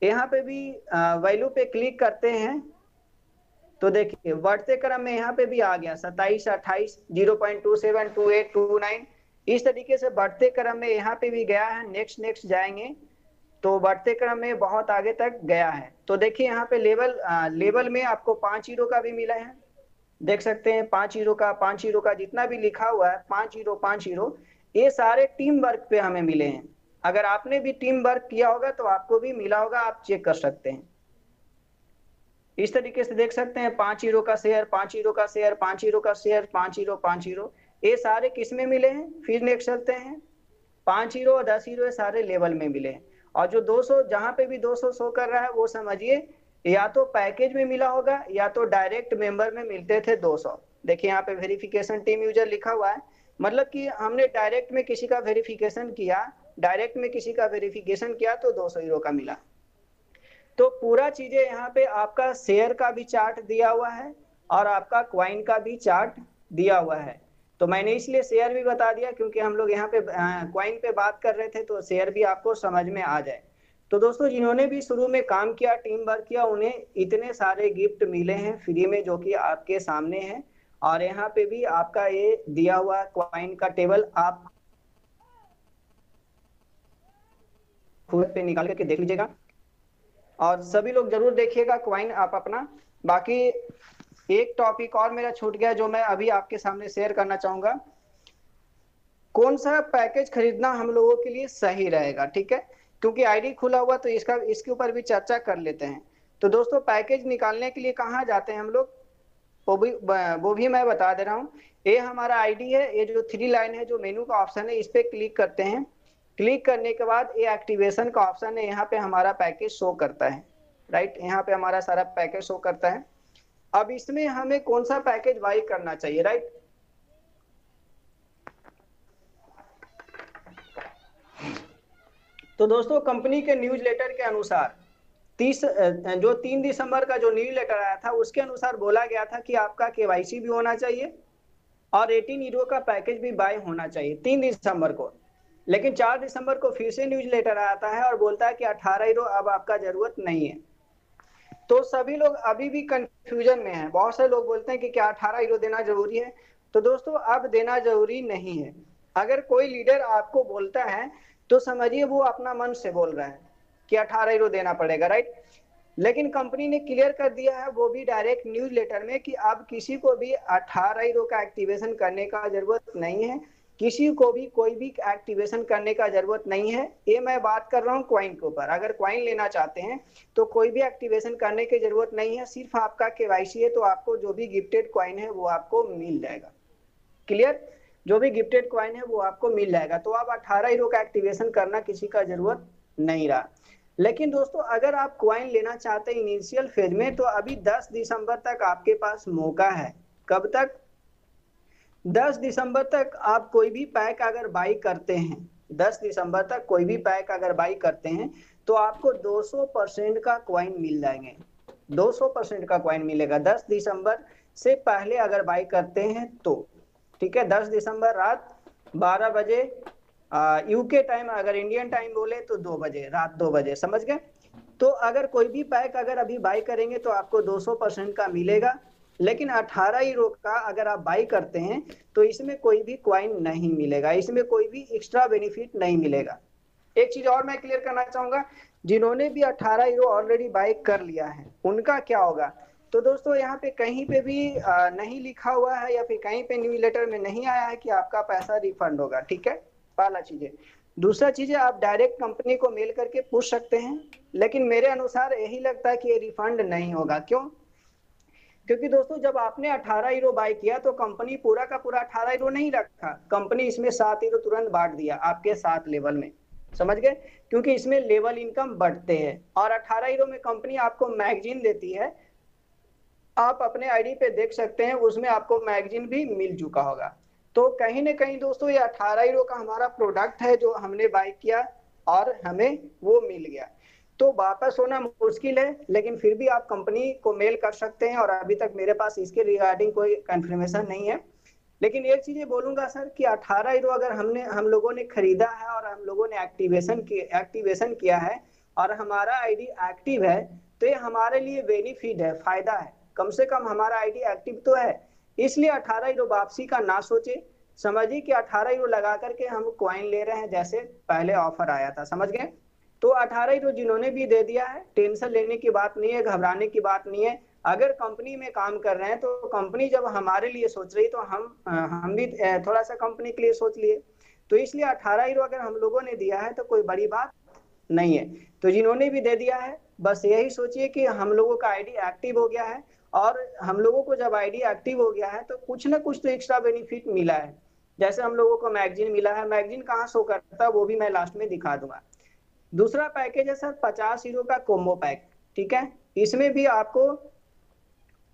यहाँ पे भी वैल्यू पे क्लिक करते हैं तो देखिए बढ़ते क्रम में यहाँ पे भी आ गया 27, 28, 0.27, 28, 29। इस तरीके से बढ़ते क्रम में यहाँ पे भी गया है। नेक्स्ट जाएंगे तो बढ़ते क्रम में बहुत आगे तक गया है। तो देखिए यहाँ पे लेवल में आपको 5 हीरो का भी मिला है, देख सकते हैं 5 हीरो का जितना भी लिखा हुआ है, 5 हीरो, ये सारे टीम वर्क पे हमें मिले हैं। अगर आपने भी टीम वर्क किया होगा तो आपको भी मिला होगा, आप चेक कर सकते हैं। इस तरीके से देख सकते हैं 5 हीरो का शेयर, 5 हीरो का शेयर, 5 हीरो का शेयर, 5 हीरो, ये सारे किस में मिले हैं? फिर नेक्स्ट चलते हैं, 5 हीरो और 10 हीरो ये सारे लेवल में मिले हैं। और जो 200 जहां पे भी 200 शो कर रहा है वो समझिए या तो पैकेज में मिला होगा या तो डायरेक्ट मेंबर में मिलते थे 200। देखिए यहाँ पे वेरिफिकेशन टीम यूजर लिखा हुआ है, मतलब कि हमने डायरेक्ट में किसी का वेरिफिकेशन किया, डायरेक्ट में किसी का वेरिफिकेशन किया तो 200 यूरो का मिला। तो पूरा चीजें यहाँ पे आपका शेयर का भी चार्ट दिया हुआ है और आपका क्वाइन का भी चार्ट दिया हुआ है। तो मैंने इसलिए शेयर भी बता दिया क्योंकि हम लोग यहाँ पे क्वाइन पे बात कर रहे थे, तो शेयर भी आपको समझ में आ जाए। तो दोस्तों जिन्होंने भी शुरू में काम किया, टीम वर्क किया, उन्हें इतने सारे गिफ्ट मिले हैं फ्री में जो कि आपके सामने है। और यहाँ पे भी आपका ये दिया हुआ क्वाइन का टेबल आप खुद पे निकाल करके देख लीजिएगा और सभी लोग जरूर देखिएगा क्वाइन आप अपना। बाकी एक टॉपिक और मेरा छूट गया जो मैं अभी आपके सामने शेयर करना चाहूंगा, कौन सा पैकेज खरीदना हम लोगों के लिए सही रहेगा, ठीक है, क्योंकि आईडी खुला हुआ तो इसके ऊपर भी चर्चा कर लेते हैं। तो दोस्तों पैकेज निकालने के लिए कहाँ जाते हैं हम लोग, वो भी मैं बता दे रहा हूँ। ये हमारा आईडी है, ये जो 3 लाइन है जो मेनू का ऑप्शन है इस पे क्लिक करते हैं। क्लिक करने के बाद ये एक्टिवेशन का ऑप्शन है, यहाँ पे हमारा पैकेज शो करता है, राइट, यहाँ पे हमारा सारा पैकेज शो करता है। अब इसमें हमें कौन सा पैकेज बाई करना चाहिए, राइट। तो दोस्तों कंपनी के न्यूज़लेटर के अनुसार 3 दिसंबर का जो न्यूज़लेटर आया था उसके अनुसार बोला गया था कि आपका केवाईसी भी होना चाहिए और 18 यूरो का पैकेज भी बाय होना चाहिए 3 दिसंबर को। लेकिन 4 दिसंबर को फिर से न्यूज़लेटर आता है और बोलता है कि 18 यूरो अब आपका जरूरत नहीं है। तो सभी लोग अभी भी कंफ्यूजन में हैं। बहुत से लोग बोलते हैं कि क्या 18 यूरो देना जरूरी है। तो दोस्तों अब देना जरूरी नहीं है। अगर कोई लीडर आपको बोलता है तो समझिए वो अपना मन से बोल रहा है कि 18 यूरो देना पड़ेगा, राइट। लेकिन कंपनी ने क्लियर कर दिया है वो भी डायरेक्ट न्यूज़लेटर में कि अब किसी को भी 18 यूरो का एक्टिवेशन करने का जरूरत नहीं है, किसी को भी कोई भी एक्टिवेशन करने का जरूरत नहीं है। ये मैं बात कर रहा हूँ क्वाइन के ऊपर। अगर क्वाइन लेना चाहते हैं तो कोई भी एक्टिवेशन करने की जरूरत नहीं है, सिर्फ आपका केवाईसी है तो आपको जो भी गिफ्टेड क्वाइन है वो आपको मिल जाएगा। क्लियर, जो भी गिफ्टेड क्वाइन है वो आपको मिल जाएगा। तो अब 18 यूरो का एक्टिवेशन करना किसी का जरूरत नहीं रहा। लेकिन दोस्तों अगर आप क्वाइन लेना चाहते हैं इनिशियल फेज में तो अभी 10 दिसंबर तक आपके पास मौका है। कब तक? 10 दिसंबर तक आप कोई भी पैक अगर बाई करते हैं, 10 दिसंबर तक कोई भी पैक अगर बाई करते हैं तो आपको 200% का क्वाइन मिल जाएंगे। 200% का क्वाइन मिलेगा 10 दिसंबर से पहले अगर बाई करते हैं तो, ठीक है। 10 दिसंबर रात 12 बजे यूके टाइम, अगर इंडियन टाइम बोले तो 2 बजे, रात 2 बजे, समझ गए। तो अगर कोई भी पैक अगर अभी बाई करेंगे तो आपको 200% का मिलेगा। लेकिन 18 यूरो का अगर आप बाई करते हैं तो इसमें कोई भी क्वाइन नहीं मिलेगा, इसमें कोई भी एक्स्ट्रा बेनिफिट नहीं मिलेगा। एक चीज और मैं क्लियर करना चाहूंगा, जिन्होंने भी 18 यूरो ऑलरेडी बाई कर लिया है उनका क्या होगा। तो दोस्तों यहाँ पे कहीं पे भी नहीं लिखा हुआ है या फिर कहीं पे न्यूज़लेटर में नहीं आया है कि आपका पैसा रिफंड होगा, ठीक है, पहला चीज है। दूसरा चीज है आप डायरेक्ट कंपनी को मेल करके पूछ सकते हैं, लेकिन मेरे अनुसार यही लगता है कि ये रिफंड नहीं होगा। क्यों? क्योंकि दोस्तों जब आपने 18 यूरो बाई किया तो कंपनी पूरा का पूरा 18 यूरो नहीं रखा, कंपनी इसमें 7 यूरो तुरंत बांट दिया आपके 7 लेवल में, समझ गए, क्योंकि इसमें लेवल इनकम बढ़ते हैं। और 18 यूरो में कंपनी आपको मैगजीन देती है, आप अपने आईडी पे देख सकते हैं, उसमें आपको मैगजीन भी मिल चुका होगा। तो कहीं ना कहीं दोस्तों ये 18 यूरो का हमारा प्रोडक्ट है जो हमने बाई किया और हमें वो मिल गया। तो वापस होना मुश्किल है, लेकिन फिर भी आप कंपनी को मेल कर सकते हैं और अभी तक मेरे पास इसके रिगार्डिंग कोई कंफर्मेशन नहीं है। लेकिन एक चीज ये बोलूंगा सर कि 18 यूरो अगर हम लोगों ने खरीदा है और हम लोगों ने एक्टिवेशन किया है और हमारा आईडी एक्टिव है तो ये हमारे लिए बेनिफिट है, फायदा है। कम से कम हमारा आईडी एक्टिव तो है, इसलिए 18 यूरो वापसी का ना सोचे। समझिए कि 18 यूरो लगा करके हम क्वाइन ले रहे हैं जैसे पहले ऑफर आया था, समझ गए। तो 18 यूरो जिन्होंने भी दे दिया है, टेंशन लेने की बात नहीं है, घबराने की बात नहीं है। अगर कंपनी में काम कर रहे हैं तो कंपनी जब हमारे लिए सोच रही तो हम भी थोड़ा सा कंपनी के लिए सोच लिए। तो इसलिए 18 यूरो अगर हम लोगों ने दिया है तो कोई बड़ी बात नहीं है। तो जिन्होंने भी दे दिया है बस यही सोचिए कि हम लोगों का आईडी एक्टिव हो गया है, और हम लोगों को जब आईडी एक्टिव हो गया है तो कुछ ना कुछ तो एक्स्ट्रा बेनिफिट मिला है। जैसे हम लोगों को मैगजीन मिला है, मैगजीन कहाँ शो करता है वो भी मैं लास्ट में दिखा दूंगा। दूसरा पैकेज है सर 50 हीरो का कोम्बो पैक, ठीक है। इसमें भी आपको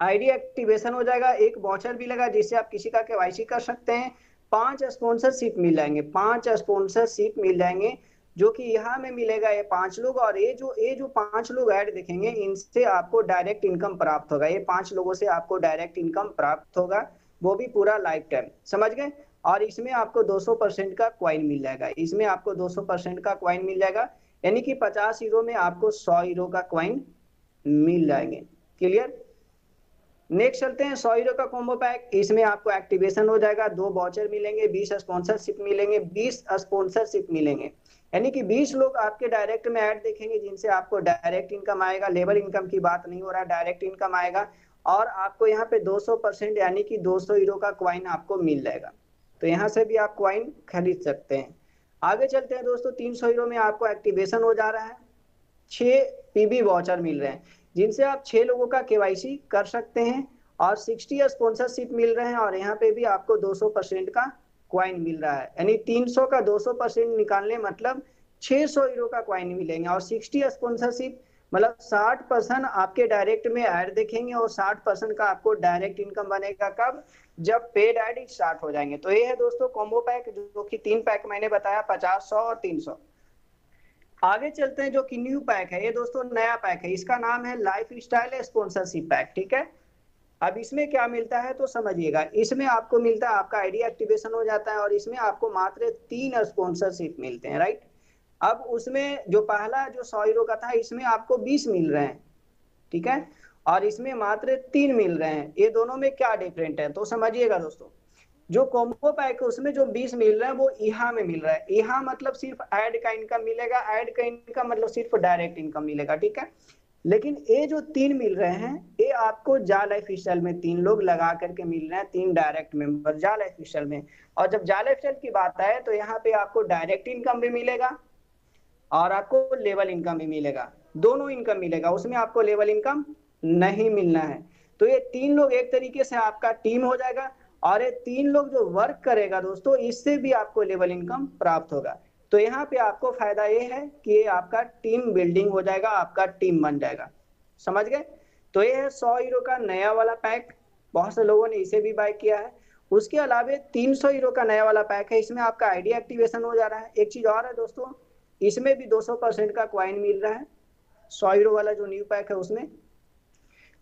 आईडी एक्टिवेशन हो जाएगा, एक वॉचर भी लगा जिससे आप किसी का केवाईसी कर सकते हैं, 5 स्पॉन्सरशिप मिल जाएंगे, 5 स्पॉन्सरशिप मिल जाएंगे, जो कि यहाँ में मिलेगा ये 5 लोग, और ये जो 5 लोग ऐड दिखेंगे इनसे आपको डायरेक्ट इनकम प्राप्त होगा, ये 5 लोगों से आपको डायरेक्ट इनकम प्राप्त होगा, वो भी पूरा लाइफ टाइम, समझ गए। और इसमें आपको 200% का क्वाइन मिल जाएगा, इसमें आपको 200% का क्वाइन मिल जाएगा, यानी कि 50 हीरो में आपको 100 हीरो का क्वाइन मिल जाएंगे। क्लियर। नेक्स्ट चलते हैं 100 हीरो का कॉम्बो पैक। इसमें आपको एक्टिवेशन हो जाएगा, 2 वाउचर मिलेंगे, 20 स्पॉन्सरशिप मिलेंगे, 20 स्पॉन्सरशिप मिलेंगे, यानी कि 20 लोग आपके डायरेक्ट में ऐड देखेंगे जिनसे आपको डायरेक्ट इनकम आएगा, लेवल इनकम की बात नहीं हो रहा, डायरेक्ट इनकम आएगा। और आपको यहाँ पे 200% यानी कि 200 हीरो का क्वाइन आपको मिल जाएगा, तो यहाँ से भी आप क्वाइन खरीद सकते हैं। आगे चलते हैं दोस्तों, 300 हीरो में आपको एक्टिवेशन हो जा रहा है, 6 पीबी वाउचर मिल रहे हैं जिनसे आप 6 लोगों का केवाईसी कर सकते हैं, और 60 स्पॉन्सरशिप मिल रहे हैं, और यहाँ पे भी आपको 200% का क्वाइन मिल रहा है, यानी 300 का 200% निकालने मतलब 600 हीरो का क्वाइन मिलेंगे, और 60 स्पॉन्सरशिप मतलब 60% आपके डायरेक्ट में ऐड देखेंगे, और 60% का आपको डायरेक्ट इनकम बनेगा, कब? जब पेड ऐड स्टार्ट हो जाएंगे। तो ये है दोस्तों कॉम्बो पैक, जो कि 3 पैक मैंने बताया, 50, 100 और 300। आगे चलते हैं, जो कि न्यू पैक है, ये दोस्तों नया पैक है, इसका नाम है लाइफ स्टाइल स्पॉन्सरशिप पैक, ठीक है। अब इसमें क्या मिलता है तो समझिएगा, इसमें आपको मिलता है, आपका आईडी एक्टिवेशन हो जाता है, और इसमें आपको मात्र 3 स्पॉन्सरशिप मिलते हैं, राइट। अब उसमें जो पहला जो 100 हीरो का था, इसमें आपको 20 मिल रहे हैं, ठीक है, और इसमें मात्र 3 मिल रहे हैं, ये दोनों में क्या डिफरेंट है तो समझिएगा दोस्तों। जो कॉम्बो पैक है उसमें जो 20 मिल रहा है वो यहाँ में मिल रहा है, यहाँ मतलब सिर्फ ऐड का इनकम मिलेगा, ऐड का इनकम मतलब सिर्फ डायरेक्ट इनकम मिलेगा, ठीक है। लेकिन ये जो 3 मिल रहे हैं, ये आपको जा लाइफ स्टाइल में 3 लोग लगा करके मिल रहे हैं, 3 डायरेक्ट मेंबर जा लाइफ स्टाइल में। और जब जा लाइफ स्टाइल की बात आए तो यहाँ पे आपको डायरेक्ट इनकम भी मिलेगा और आपको लेवल इनकम भी मिलेगा, दोनों इनकम मिलेगा, उसमें आपको लेवल इनकम नहीं मिलना है। तो ये 3 लोग एक तरीके से आपका टीम हो जाएगा, और ये 3 लोग जो वर्क करेगा दोस्तों, इससे भी आपको लेवल इनकम प्राप्त होगा। तो यहाँ पे आपको फायदा ये है कि ये आपका टीम बिल्डिंग हो जाएगा, आपका टीम बन जाएगा, समझ गए। तो ये है 100 हीरो का नया वाला पैक, बहुत से लोगों ने इसे भी बाय किया है। उसके अलावा 300 हीरो का नया वाला पैक है, इसमें आपका आईडी एक्टिवेशन हो जा रहा है। एक चीज और है दोस्तों, इसमें भी 200% का क्वाइन मिल रहा है, 100 हीरो वाला जो न्यू पैक है उसमें।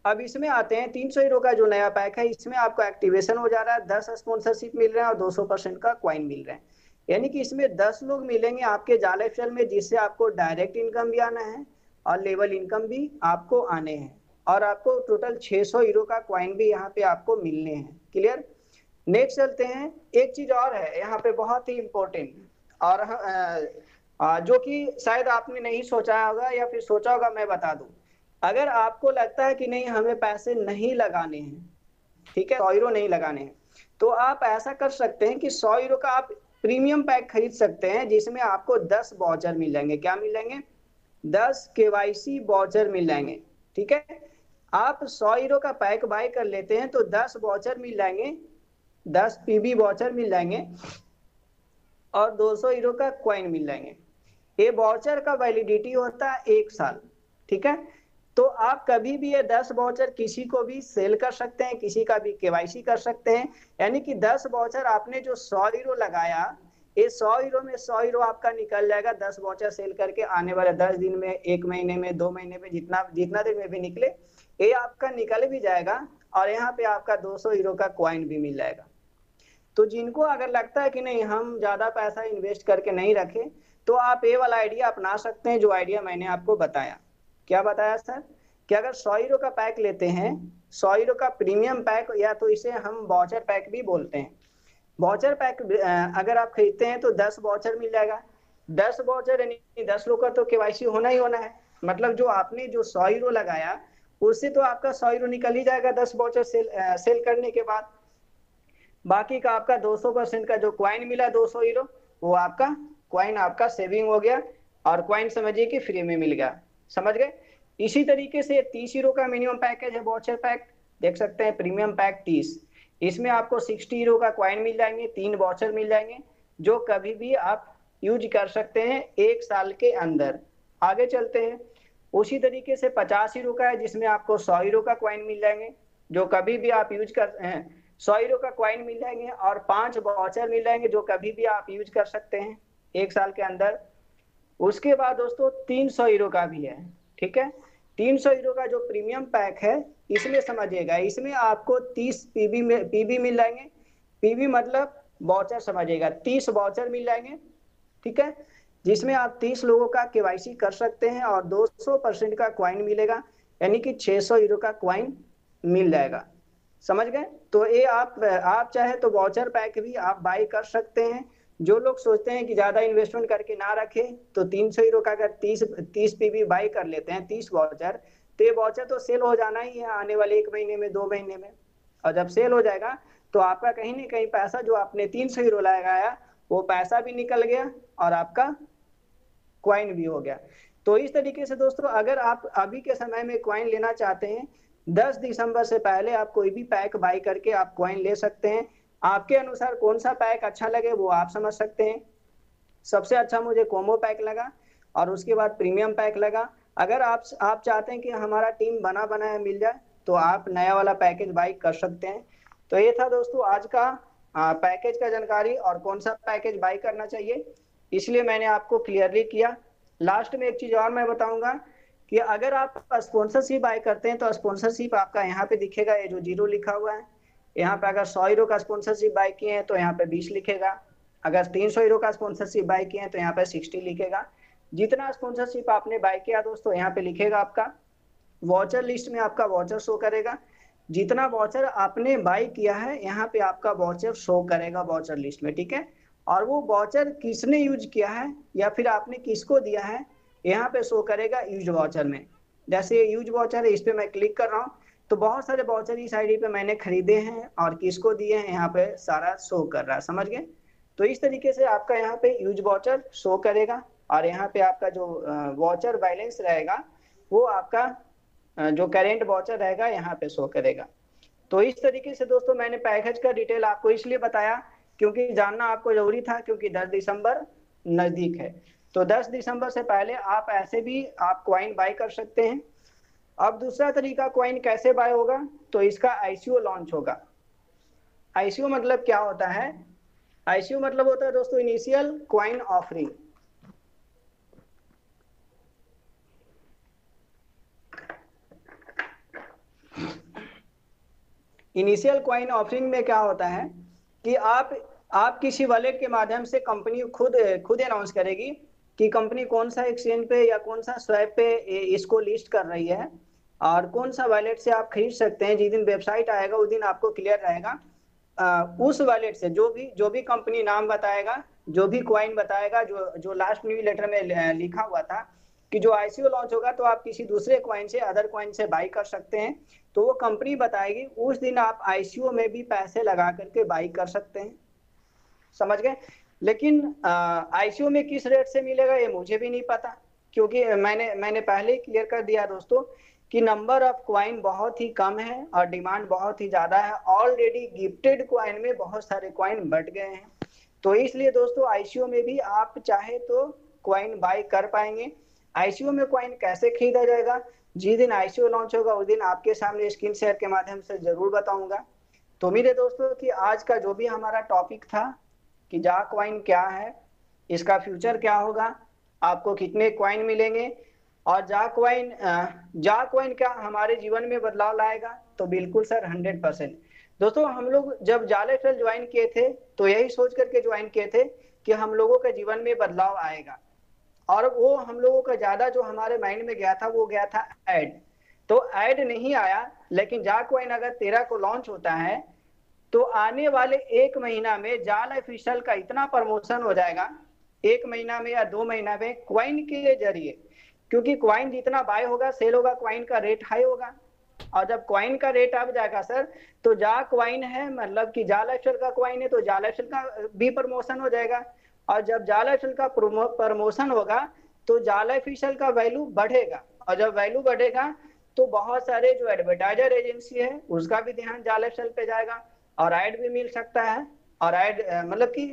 अब इसमें आते हैं 300 हीरो का जो नया पैक है, इसमें आपको एक्टिवेशन हो जा रहा है, 10 स्पॉन्सरशिप मिल रहे हैं और 200% का क्वाइन मिल रहे हैं, यानी कि इसमें 10 लोग मिलेंगे आपके जाल एक्सेल में, जिससे आपको डायरेक्ट इनकम भी आना है और लेवल इनकम भी आपको आने हैं, और आपको टोटल 600 हीरो का क्वाइन भी यहाँ पे आपको मिलने हैं। क्लियर। नेक्स्ट चलते हैं, एक चीज और है यहाँ पे बहुत ही इंपॉर्टेंट, और जो कि शायद आपने नहीं सोचा होगा या फिर सोचा होगा, मैं बता दूं। अगर आपको लगता है कि नहीं हमें पैसे नहीं लगाने हैं, ठीक है, 100 हीरो नहीं लगाने हैं, तो आप ऐसा कर सकते हैं कि 100 हीरो का आप प्रीमियम पैक खरीद सकते हैं, जिसमें आपको 10 वाउचर मिल जाएंगे। क्या मिल जाएंगे? 10 केवाईसी वाउचर मिल जाएंगे, ठीक है। आप 100 हीरो का पैक बाय कर लेते हैं तो 10 वाउचर मिल जाएंगे, 10 पीबी वाउचर मिल जाएंगे, और 200 हीरो का क्वाइन मिल जाएंगे। ये वाउचर का वैलिडिटी होता है 1 साल, ठीक है। तो आप कभी भी ये 10 वाउचर किसी को भी सेल कर सकते हैं, किसी का भी केवाईसी कर सकते हैं, यानी कि 10 वाउचर आपने जो 100 हीरो लगाया, ये 100 हीरो में 100 हीरो आपका निकल जाएगा, 10 वाउचर सेल करके आने वाले 10 दिन में, 1 महीने में, 2 महीने में, जितना दिन में भी निकले, ये आपका निकल भी जाएगा, और यहाँ पे आपका 200 हीरो का क्वाइन भी मिल जाएगा। तो जिनको अगर लगता है कि नहीं हम ज्यादा पैसा इन्वेस्ट करके नहीं रखे, तो आप ये वाला आइडिया अपना सकते हैं, जो आइडिया मैंने आपको बताया। क्या बताया सर? कि अगर 100 हीरो का पैक लेते हैं, 100 हीरो का प्रीमियम पैक, या तो इसे हम वाउचर पैक भी बोलते हैं, वाउचर पैक अगर आप खरीदते हैं तो 10 वाउचर मिल जाएगा। 10 वाउचर यानी 10 लोग का तो केवाईसी होना ही होना है, मतलब जो आपने जो 100 हीरो लगाया उससे तो आपका 100 हीरो निकल ही जाएगा 10 वाउचर सेल करने के बाद। बाकी का आपका 200% का जो क्वाइन मिला 200 हीरो, वो आपका क्वाइन आपका सेविंग हो गया, और क्वाइन समझिए कि फ्री में मिल गया, समझ गए। इसी तरीके से 30 हीरो का मिनिमम पैकेज है वाउचर पैक, देख सकते हैं प्रीमियम पैक 30, इसमें आपको 60 हीरो का क्वाइन मिल जाएंगे, 3 वाउचर मिल जाएंगे, जो कभी भी आप यूज कर सकते हैं 1 साल के अंदर। आगे चलते हैं। उसी तरीके से 50 हीरो का है जिसमें आपको 100 हीरो का कॉइन मिल जाएंगे जो कभी भी आप यूज कर 100 हीरो का कॉइन मिल जाएंगे और 5 वाउचर मिल जाएंगे जो कभी भी आप यूज कर सकते हैं 1 साल के अंदर। उसके बाद दोस्तों 300 हीरो का भी है, ठीक है। 300 हीरो का जो प्रीमियम पैक है इसमें समझिएगा, इसमें आपको 30 पीबी मिल जाएंगे। पीबी मतलब वाउचर समझिएगा, 30 वाउचर मिल जाएंगे, ठीक है, जिसमें आप 30 लोगों का केवाईसी कर सकते हैं और 200% का क्वाइन मिलेगा, यानी कि 600 हीरो का क्वाइन मिल जाएगा। समझ गए? तो ये आप चाहे तो वाउचर पैक भी आप बाई कर सकते हैं। जो लोग सोचते हैं कि ज्यादा इन्वेस्टमेंट करके ना रखे तो 300 हीरो का अगर 30 पीबी बाई कर लेते हैं, 30 वाउचर, तो ये वाउचर तो सेल हो जाना ही है आने वाले 1 महीने में, 2 महीने में। और जब सेल हो जाएगा तो आपका कहीं ना कहीं पैसा जो आपने 300 हीरो लगाया वो पैसा भी निकल गया और आपका क्वाइन भी हो गया। तो इस तरीके से दोस्तों अगर आप अभी के समय में क्वाइन लेना चाहते हैं 10 दिसंबर से पहले आप कोई भी पैक बाई करके आप क्वाइन ले सकते हैं। आपके अनुसार कौन सा पैक अच्छा लगे वो आप समझ सकते हैं। सबसे अच्छा मुझे कॉम्बो पैक लगा और उसके बाद प्रीमियम पैक लगा। अगर आप चाहते हैं कि हमारा टीम बना बनाया मिल जाए तो आप नया वाला पैकेज बाई कर सकते हैं। तो ये था दोस्तों आज का पैकेज का जानकारी और कौन सा पैकेज बाई करना चाहिए, इसलिए मैंने आपको क्लियरली किया। लास्ट में एक चीज और मैं बताऊंगा कि अगर आप स्पॉन्सरशिप बाय करते हैं तो स्पॉन्सरशिप आपका यहाँ पे दिखेगा, ये जो 0 लिखा हुआ है यहाँ पे। अगर 100 हीरो का स्पॉन्सरशिप बाय किए हैं तो यहाँ पे 20 लिखेगा। अगर 300 हीरो का स्पॉन्सरशिप बाय किए हैं तो यहाँ पे 60 लिखेगा। जितना स्पॉन्सरशिप आपने बाय किया दोस्तों यहाँ पे लिखेगा आपका। वाउचर लिस्ट में आपका वाउचर शो करेगा, जितना वाउचर आपने बाय किया है यहाँ पे आपका वाउचर शो करेगा वाउचर लिस्ट में, ठीक है। और वो वाउचर किसने यूज किया है या फिर आपने किसको दिया है यहाँ पे शो करेगा यूज वाउचर में। जैसे यूज वाउचर है, इस पे मैं क्लिक कर रहा हूँ तो बहुत सारे वाउचर इस आईडी पे मैंने खरीदे हैं और किसको दिए हैं यहाँ पे सारा शो कर रहा है, समझ गए। तो इस तरीके से आपका यहाँ पे यूज वाउचर शो करेगा और यहाँ पे आपका जो वाउचर बैलेंस रहेगा वो आपका जो करेंट वाउचर रहेगा यहाँ पे शो करेगा। तो इस तरीके से दोस्तों मैंने पैकेज का डिटेल आपको इसलिए बताया क्योंकि जानना आपको जरूरी था, क्योंकि 10 दिसंबर नजदीक है। तो 10 दिसंबर से पहले आप ऐसे भी आप क्वाइन बाय कर सकते हैं। अब दूसरा तरीका क्वाइन कैसे बाय होगा, तो इसका आईसीओ लॉन्च होगा। आईसीओ मतलब क्या होता है? आईसीओ मतलब होता है दोस्तों initial coin offering. Initial coin offering में क्या होता है कि आप किसी वॉलेट के माध्यम से कंपनी खुद अनाउंस करेगी कि कंपनी कौन सा एक्सचेंज पे या कौन सा स्वैप पे इसको लिस्ट कर रही है और कौन सा वॉलेट से आप खरीद सकते हैं। जिस दिन वेबसाइट आएगा उस दिन आपको क्लियर रहेगा। उस वॉलेट से जो भी कंपनी नाम बताएगा, जो भी क्वाइन बताएगा, जो लास्ट न्यूज लेटर में लिखा हुआ था कि जो आईसीओ लॉन्च होगा तो आप किसी दूसरे क्वाइन से, अदर क्वाइन से बाई कर सकते हैं, तो वो कंपनी बताएगी। उस दिन आप आईसीओ में भी पैसे लगा करके बाई कर सकते हैं, समझ गए। लेकिन आईसीओ में किस रेट से मिलेगा ये मुझे भी नहीं पता, क्योंकि मैंने पहले ही क्लियर कर दिया दोस्तों कि नंबर ऑफ क्वाइन बहुत ही कम है और डिमांड बहुत ही ज्यादा है। ऑलरेडी गिफ्टेड क्वाइन में बहुत सारे क्वाइन बढ़ गए हैं, तो इसलिए दोस्तों आईसीओ में भी आप चाहे तो क्वाइन बाई कर पाएंगे। आईसीओ में क्वाइन कैसे खरीदा जाएगा, जिस दिन आईसीओ लॉन्च होगा उस दिन आपके सामने स्क्रीन शेयर के माध्यम से जरूर बताऊंगा। तो मेरे दोस्तों कि आज का जो भी हमारा टॉपिक था कि जा क्वाइन क्या है, इसका फ्यूचर क्या होगा, आपको कितने क्वाइन मिलेंगे और जा क्वाइन क्या हमारे जीवन में बदलाव लाएगा, तो बिल्कुल सर 100%। दोस्तों हम लोग जब जाल एक्सेल ज्वाइन किए थे तो यही सोच करके ज्वाइन किए थे कि हम लोगों के जीवन में बदलाव आएगा, और वो हम लोगों का ज्यादा जो हमारे माइंड में गया था वो गया था ऐड। तो ऐड नहीं आया, लेकिन जा क्वाइन अगर 13 को लॉन्च होता है तो आने वाले 1 महीना में जाल ऑफिशियल का इतना प्रमोशन हो जाएगा, 1 महीना में या 2 महीना में क्वाइन के जरिए, क्योंकि क्वाइन जितना बाय होगा सेल होगा क्वाइन का रेट हाई होगा, और जब क्वाइन का रेट अब जाएगा सर तो जा क्वाइन है मतलब कि जाल ऑफिशियल का क्वाइन है तो जाल ऑफिशियल का भी प्रमोशन हो जाएगा, और जब जाल ऑफिशियल का प्रमोशन होगा तो जाल ऑफिशियल का वैल्यू बढ़ेगा, और जब वैल्यू बढ़ेगा तो बहुत सारे जो एडवर्टाइजर एजेंसी है उसका भी ध्यान जाल ऑफिशियल पे जाएगा और ऐड भी मिल सकता है। और ऐड मतलब कि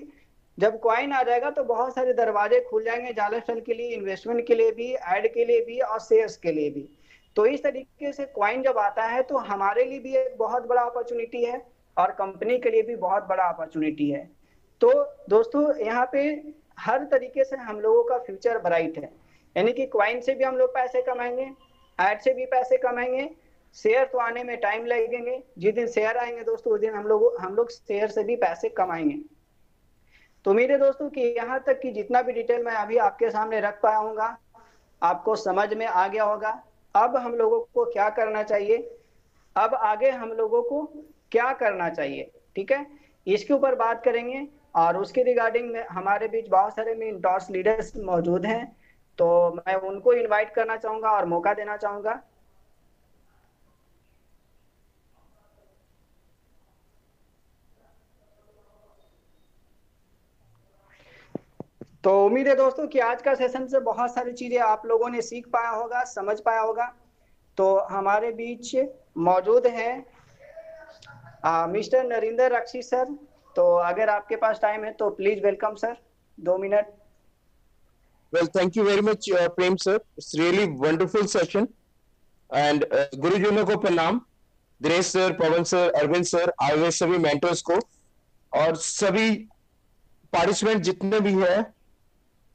जब कॉइन आ जाएगा तो बहुत सारे दरवाजे खुल जाएंगे जालस्टल के लिए, इन्वेस्टमेंट के लिए भी, ऐड के लिए भी और शेयर्स के लिए भी। तो इस तरीके से कॉइन जब आता है तो हमारे लिए भी एक बहुत बड़ा अपॉर्चुनिटी है और कंपनी के लिए भी बहुत बड़ा अपॉर्चुनिटी है। तो दोस्तों यहाँ पे हर तरीके से हम लोगों का फ्यूचर ब्राइट है, यानी कि कॉइन से भी हम लोग पैसे कमाएंगे, ऐड से भी पैसे कमाएंगे, शेयर तो आने में टाइम लगेंगे, जिस दिन शेयर आएंगे दोस्तों उस दिन हम लोग शेयर से भी पैसे कमाएंगे। तो मेरे दोस्तों कि यहाँ तक कि जितना भी डिटेल मैं अभी आपके सामने रख पाया हूँ आपको समझ में आ गया होगा। अब हम लोगों को क्या करना चाहिए, अब आगे हम लोगों को क्या करना चाहिए, ठीक है, इसके ऊपर बात करेंगे। और उसके रिगार्डिंग में हमारे बीच बहुत सारे मेंटर्स लीडर्स मौजूद हैं, तो मैं उनको इनवाइट करना चाहूंगा और मौका देना चाहूंगा। तो उम्मीद है दोस्तों कि आज का सेशन से बहुत सारी चीजें आप लोगों ने सीख पाया होगा, समझ पाया होगा। तो हमारे बीच मौजूद हैं मिस्टर नरेंद्र रक्षी सर। तो अगर आपके पास टाइम है तो please welcome sir, 2 minute. Well, thank you very much, Prem sir. It's really wonderful session. And गुरुजनों को प्रणाम, दिनेश सर, पवन सर, अरविंद सर, आए हुए सभी मेंटर्स को और सभी पार्टिसिपेंट जितने भी है,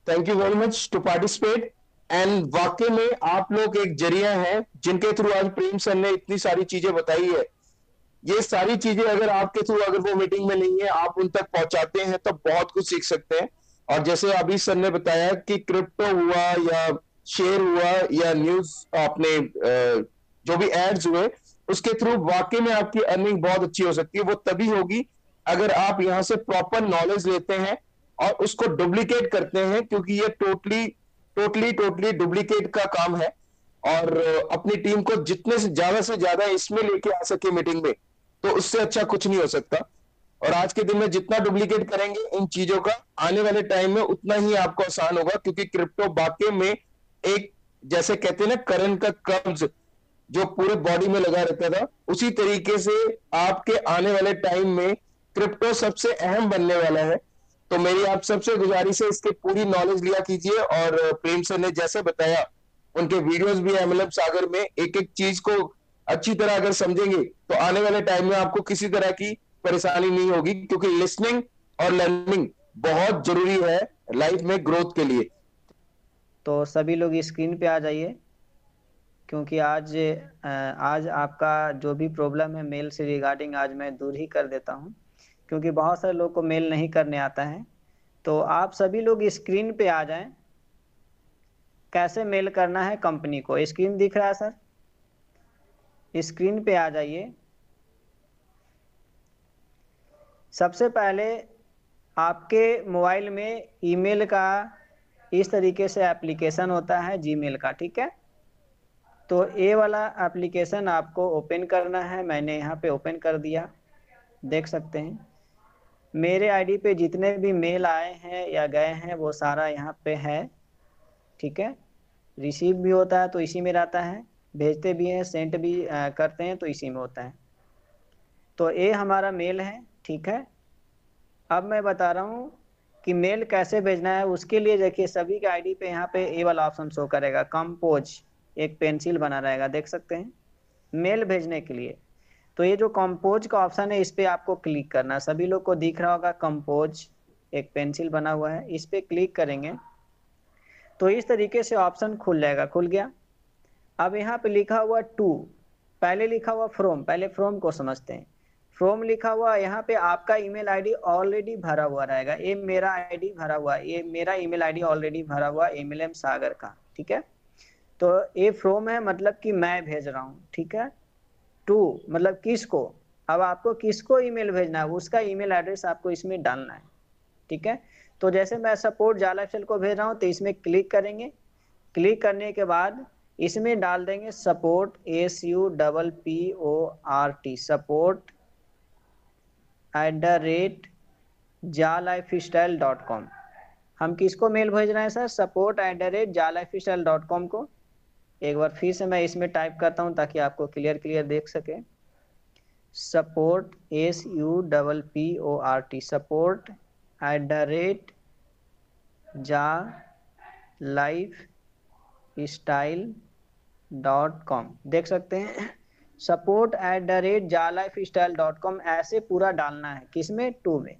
thank you very much to participate. And वाकई में आप लोग एक जरिया हैं जिनके थ्रू आज प्रेम सर ने इतनी सारी चीजें बताई है। ये सारी चीजें अगर आपके थ्रू अगर वो मीटिंग में नहीं है आप उन तक पहुंचाते हैं तो बहुत कुछ सीख सकते हैं। और जैसे अभी सर ने बताया कि क्रिप्टो हुआ या शेयर हुआ या न्यूज आपने जो भी एड्स हुए उसके थ्रू वाकई में आपकी अर्निंग बहुत अच्छी हो सकती है। वो तभी होगी अगर आप यहाँ से प्रॉपर नॉलेज लेते हैं और उसको डुप्लीकेट करते हैं, क्योंकि ये टोटली टोटली टोटली डुप्लीकेट का काम है। और अपनी टीम को जितने से ज्यादा इसमें लेके आ सके मीटिंग में, तो उससे अच्छा कुछ नहीं हो सकता। और आज के दिन में जितना डुप्लीकेट करेंगे इन चीजों का, आने वाले टाइम में उतना ही आपको आसान होगा। क्योंकि क्रिप्टो वाकई में एक, जैसे कहते हैं ना, करंट का कब्ज जो पूरे बॉडी में लगा रहता था, उसी तरीके से आपके आने वाले टाइम में क्रिप्टो सबसे अहम बनने वाला है। तो मेरी आप सबसे गुजारिश है इसकी पूरी नॉलेज लिया कीजिए। और प्रेम सर ने जैसे बताया उनके वीडियोस भी है, मतलब सागर में एक एक चीज को अच्छी तरह अगर समझेंगे तो आने वाले टाइम में आपको किसी तरह की परेशानी नहीं होगी। क्योंकि लिसनिंग और लर्निंग बहुत जरूरी है लाइफ में ग्रोथ के लिए। तो सभी लोग स्क्रीन पे आ जाइए, क्योंकि आज आपका जो भी प्रॉब्लम है मेल से रिगार्डिंग आज मैं दूर ही कर देता हूं, क्योंकि बहुत सारे लोग को मेल नहीं करने आता है। तो आप सभी लोग स्क्रीन पे आ जाएं। कैसे मेल करना है कंपनी को, स्क्रीन दिख रहा है सर? स्क्रीन पे आ जाइए। सबसे पहले आपके मोबाइल में ईमेल का इस तरीके से एप्लीकेशन होता है, जीमेल का, ठीक है। तो ये वाला एप्लीकेशन आपको ओपन करना है। मैंने यहाँ पे ओपन कर दिया, देख सकते हैं मेरे आईडी पे जितने भी मेल आए हैं या गए हैं वो सारा यहाँ पे है, ठीक है। रिसीव भी होता है तो इसी में रहता है, भेजते भी हैं, सेंड भी करते हैं तो इसी में होता है। तो ये हमारा मेल है, ठीक है। अब मैं बता रहा हूँ कि मेल कैसे भेजना है। उसके लिए देखिए सभी के आईडी पे यहाँ पे ये वाला ऑप्शन शो करेगा, कंपोज, एक पेंसिल बना रहेगा, देख सकते हैं, मेल भेजने के लिए। तो ये जो कंपोज का ऑप्शन है इस पे आपको क्लिक करना है। सभी लोग को दिख रहा होगा कंपोज, एक पेंसिल बना हुआ है, इस पे क्लिक करेंगे तो इस तरीके से ऑप्शन खुल जाएगा। खुल गया। अब यहाँ पे लिखा हुआ टू, पहले लिखा हुआ फ्रॉम, पहले फ्रॉम को समझते हैं। फ्रॉम लिखा हुआ यहाँ पे आपका ईमेल आईडी ऑलरेडी भरा हुआ रहेगा। ये मेरा आईडी भरा हुआ, ये मेरा ईमेल आईडी ऑलरेडी भरा हुआ, MLM सागर का, ठीक है। तो ये फ्रॉम है मतलब कि मैं भेज रहा हूँ, ठीक है। टू मतलब किसको, अब आपको किसको ईमेल भेजना है उसका ईमेल एड्रेस आपको इसमें डालना है, ठीक है। तो जैसे मैं सपोर्ट जाला एक्सेल को भेज रहा हूँ तो इसमें क्लिक करेंगे। क्लिक करने के बाद इसमें डाल देंगे सपोर्ट, SUPPORT, सपोर्ट @jalifestyle.com। हम किसको मेल भेज रहे हैं सर? सपोर्ट @jalifestyle.com को। एक बार फिर से मैं इसमें टाइप करता हूं ताकि आपको क्लियर देख सके। सपोर्ट, SUPPORT, सपोर्ट @jalifestyle.com देख सकते हैं, support@jalifestyle.com ऐसे पूरा डालना है, किसमें, 2 में,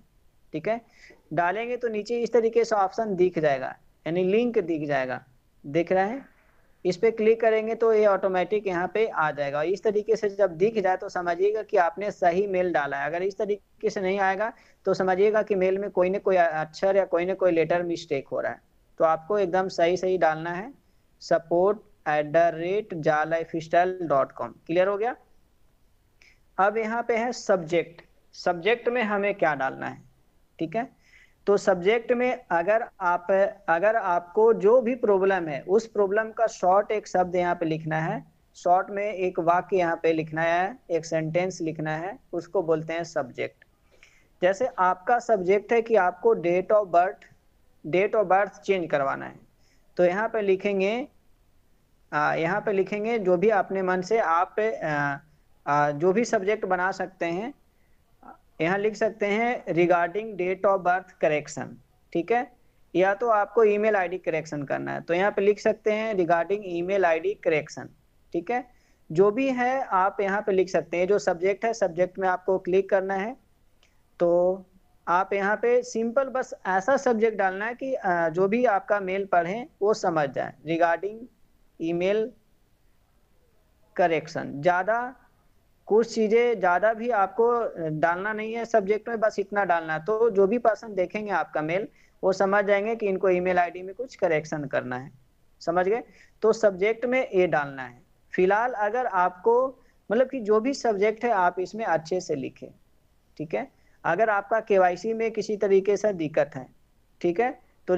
ठीक है। डालेंगे तो नीचे इस तरीके से ऑप्शन दिख जाएगा, यानी लिंक दिख जाएगा, दिख रहा है। इस पे क्लिक करेंगे तो ये ऑटोमेटिक यहाँ पे आ जाएगा। इस तरीके से जब दिख जाए तो समझिएगा कि आपने सही मेल डाला है। अगर इस तरीके से नहीं आएगा तो समझिएगा कि मेल में कोई ना कोई अक्षर या कोई ना कोई लेटर मिस्टेक हो रहा है। तो आपको एकदम सही सही डालना है, support@jalifestyle.com। क्लियर हो गया। अब यहाँ पे है सब्जेक्ट। सब्जेक्ट में हमें क्या डालना है, ठीक है। तो सब्जेक्ट में अगर आपको जो भी प्रॉब्लम है उस प्रॉब्लम का शॉर्ट एक शब्द यहाँ पे लिखना है, शॉर्ट में एक वाक्य यहाँ पे लिखना है, एक सेंटेंस लिखना है, उसको बोलते हैं सब्जेक्ट। जैसे आपका सब्जेक्ट है कि आपको डेट ऑफ बर्थ चेंज करवाना है, तो यहाँ पे लिखेंगे जो भी अपने मन से आप जो भी सब्जेक्ट बना सकते हैं। यहाँ लिख सकते हैं regarding date of birth correction, ठीक है। या तो आपको ईमेल आईडी करेक्शन करना है तो यहाँ पे लिख सकते हैं रिगार्डिंग ईमेल आईडी करेक्शन, ठीक है। जो भी है आप यहाँ पे लिख सकते हैं। जो सब्जेक्ट है, सब्जेक्ट में आपको क्लिक करना है, तो आप यहाँ पे सिंपल बस ऐसा सब्जेक्ट डालना है कि जो भी आपका मेल पढ़े वो समझ जाए, रिगार्डिंग ईमेल करेक्शन। ज़्यादा कुछ चीजें ज़्यादा भी आपको डालना नहीं है सब्जेक्ट में, बस इतना डालना है। तो जो भी पर्सन देखेंगे आपका मेल वो समझ जाएंगे कि इनको ईमेल आईडी में कुछ करेक्शन करना है, समझ गए। तो सब्जेक्ट में ये डालना है। फिलहाल अगर आपको मतलब कि जो भी सब्जेक्ट है आप इसमें अच्छे से लिखें, ठीक है। अगर आपका केवाईसी में किसी तरीके से दिक्कत है, ठीक है, तो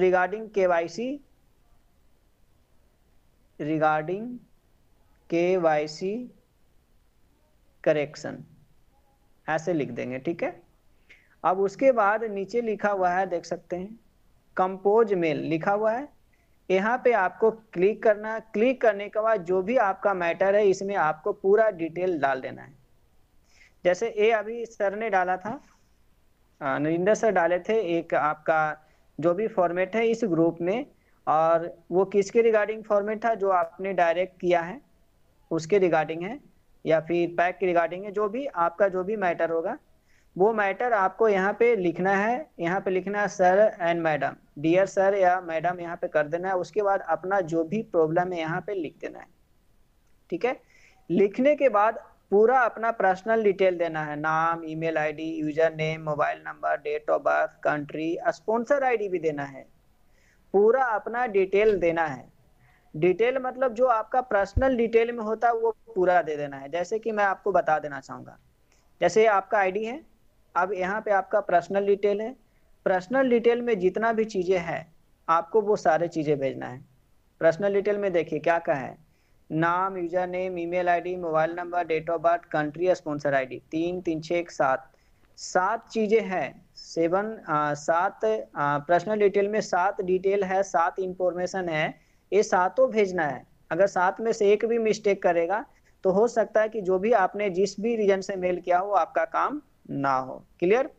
रिगार्डिंग केवाईसी करेक्शन ऐसे लिख देंगे, ठीक है। अब उसके बाद नीचे लिखा हुआ है, देख सकते हैं कंपोज मेल लिखा हुआ है। यहाँ पे आपको क्लिक करना है। क्लिक करने के बाद जो भी आपका मैटर है इसमें आपको पूरा डिटेल डाल देना है। जैसे ये अभी सर ने डाला था, नरिंदर सर डाले थे एक आपका जो भी फॉर्मेट है इस ग्रुप में, और वो किसके रिगार्डिंग फॉर्मेट था, जो आपने डायरेक्ट किया है उसके रिगार्डिंग है या फिर पैक के रिगार्डिंग है। जो भी आपका जो भी मैटर होगा वो मैटर आपको यहाँ पे लिखना है। यहाँ पे लिखना है sir and madam, dear sir या मैडम यहाँ पे कर देना है। उसके बाद अपना जो भी प्रॉब्लम है यहाँ पे लिख देना है, ठीक है। लिखने के बाद पूरा अपना पर्सनल डिटेल देना है, नाम, email ID, user name, mobile number, date of birth, country, sponsor ID भी देना है। पूरा अपना डिटेल देना है। डिटेल मतलब जो आपका पर्सनल डिटेल में होता है वो पूरा दे देना है। जैसे कि मैं आपको बता देना चाहूँगा, जैसे आपका आईडी है, अब यहाँ पे आपका पर्सनल डिटेल है। पर्सनल डिटेल में जितना भी चीज़ें हैं आपको वो सारे चीज़ें भेजना है। पर्सनल डिटेल में देखिए क्या क्या है, नाम, user name, email ID, mobile number, date of birth, country, sponsor ID, 3 3 6 7 चीज़ें हैं। 7 पर्सनल डिटेल में 7 डिटेल है, 7 इंफॉर्मेशन है, ये सातों भेजना है। अगर 7 में से एक भी मिस्टेक करेगा तो हो सकता है कि जो भी आपने जिस भी रीजन से मेल किया हो आपका काम ना हो। क्लियर।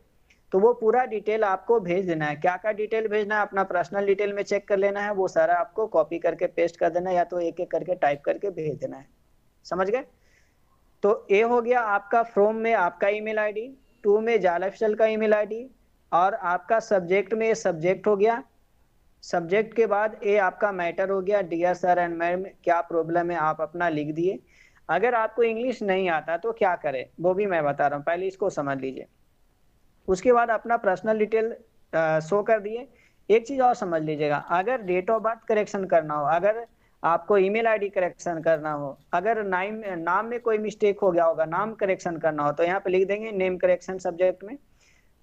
तो वो पूरा डिटेल आपको भेज देना है। क्या क्या डिटेल भेजना है, अपना पर्सनल डिटेल में चेक कर लेना है, वो सारा आपको कॉपी करके पेस्ट कर देना है, या तो एक एक करके टाइप करके भेज देना है। समझ गए। तो ये हो गया आपका फ्रॉम में आपका ईमेल आईडी, टू में जालाइफस्टाइल का ईमेल आईडी, और आपका सब्जेक्ट में सब्जेक्ट हो गया। सब्जेक्ट के बाद ये आपका मैटर हो गया, डियर सर एंड मैम क्या प्रॉब्लम है आप अपना लिख दिए। अगर आपको इंग्लिश नहीं आता तो क्या करें वो भी मैं बता रहा हूँ, पहले इसको समझ लीजिए। उसके बाद अपना पर्सनल डिटेल शो कर दिए। एक चीज और समझ लीजिएगा, अगर डेट ऑफ बर्थ करेक्शन करना हो, अगर आपको ईमेल आईडी करेक्शन करना हो, अगर नाम में कोई मिस्टेक हो गया होगा, नाम करेक्शन करना हो, तो यहाँ पे लिख देंगे नेम करेक्शन सब्जेक्ट में।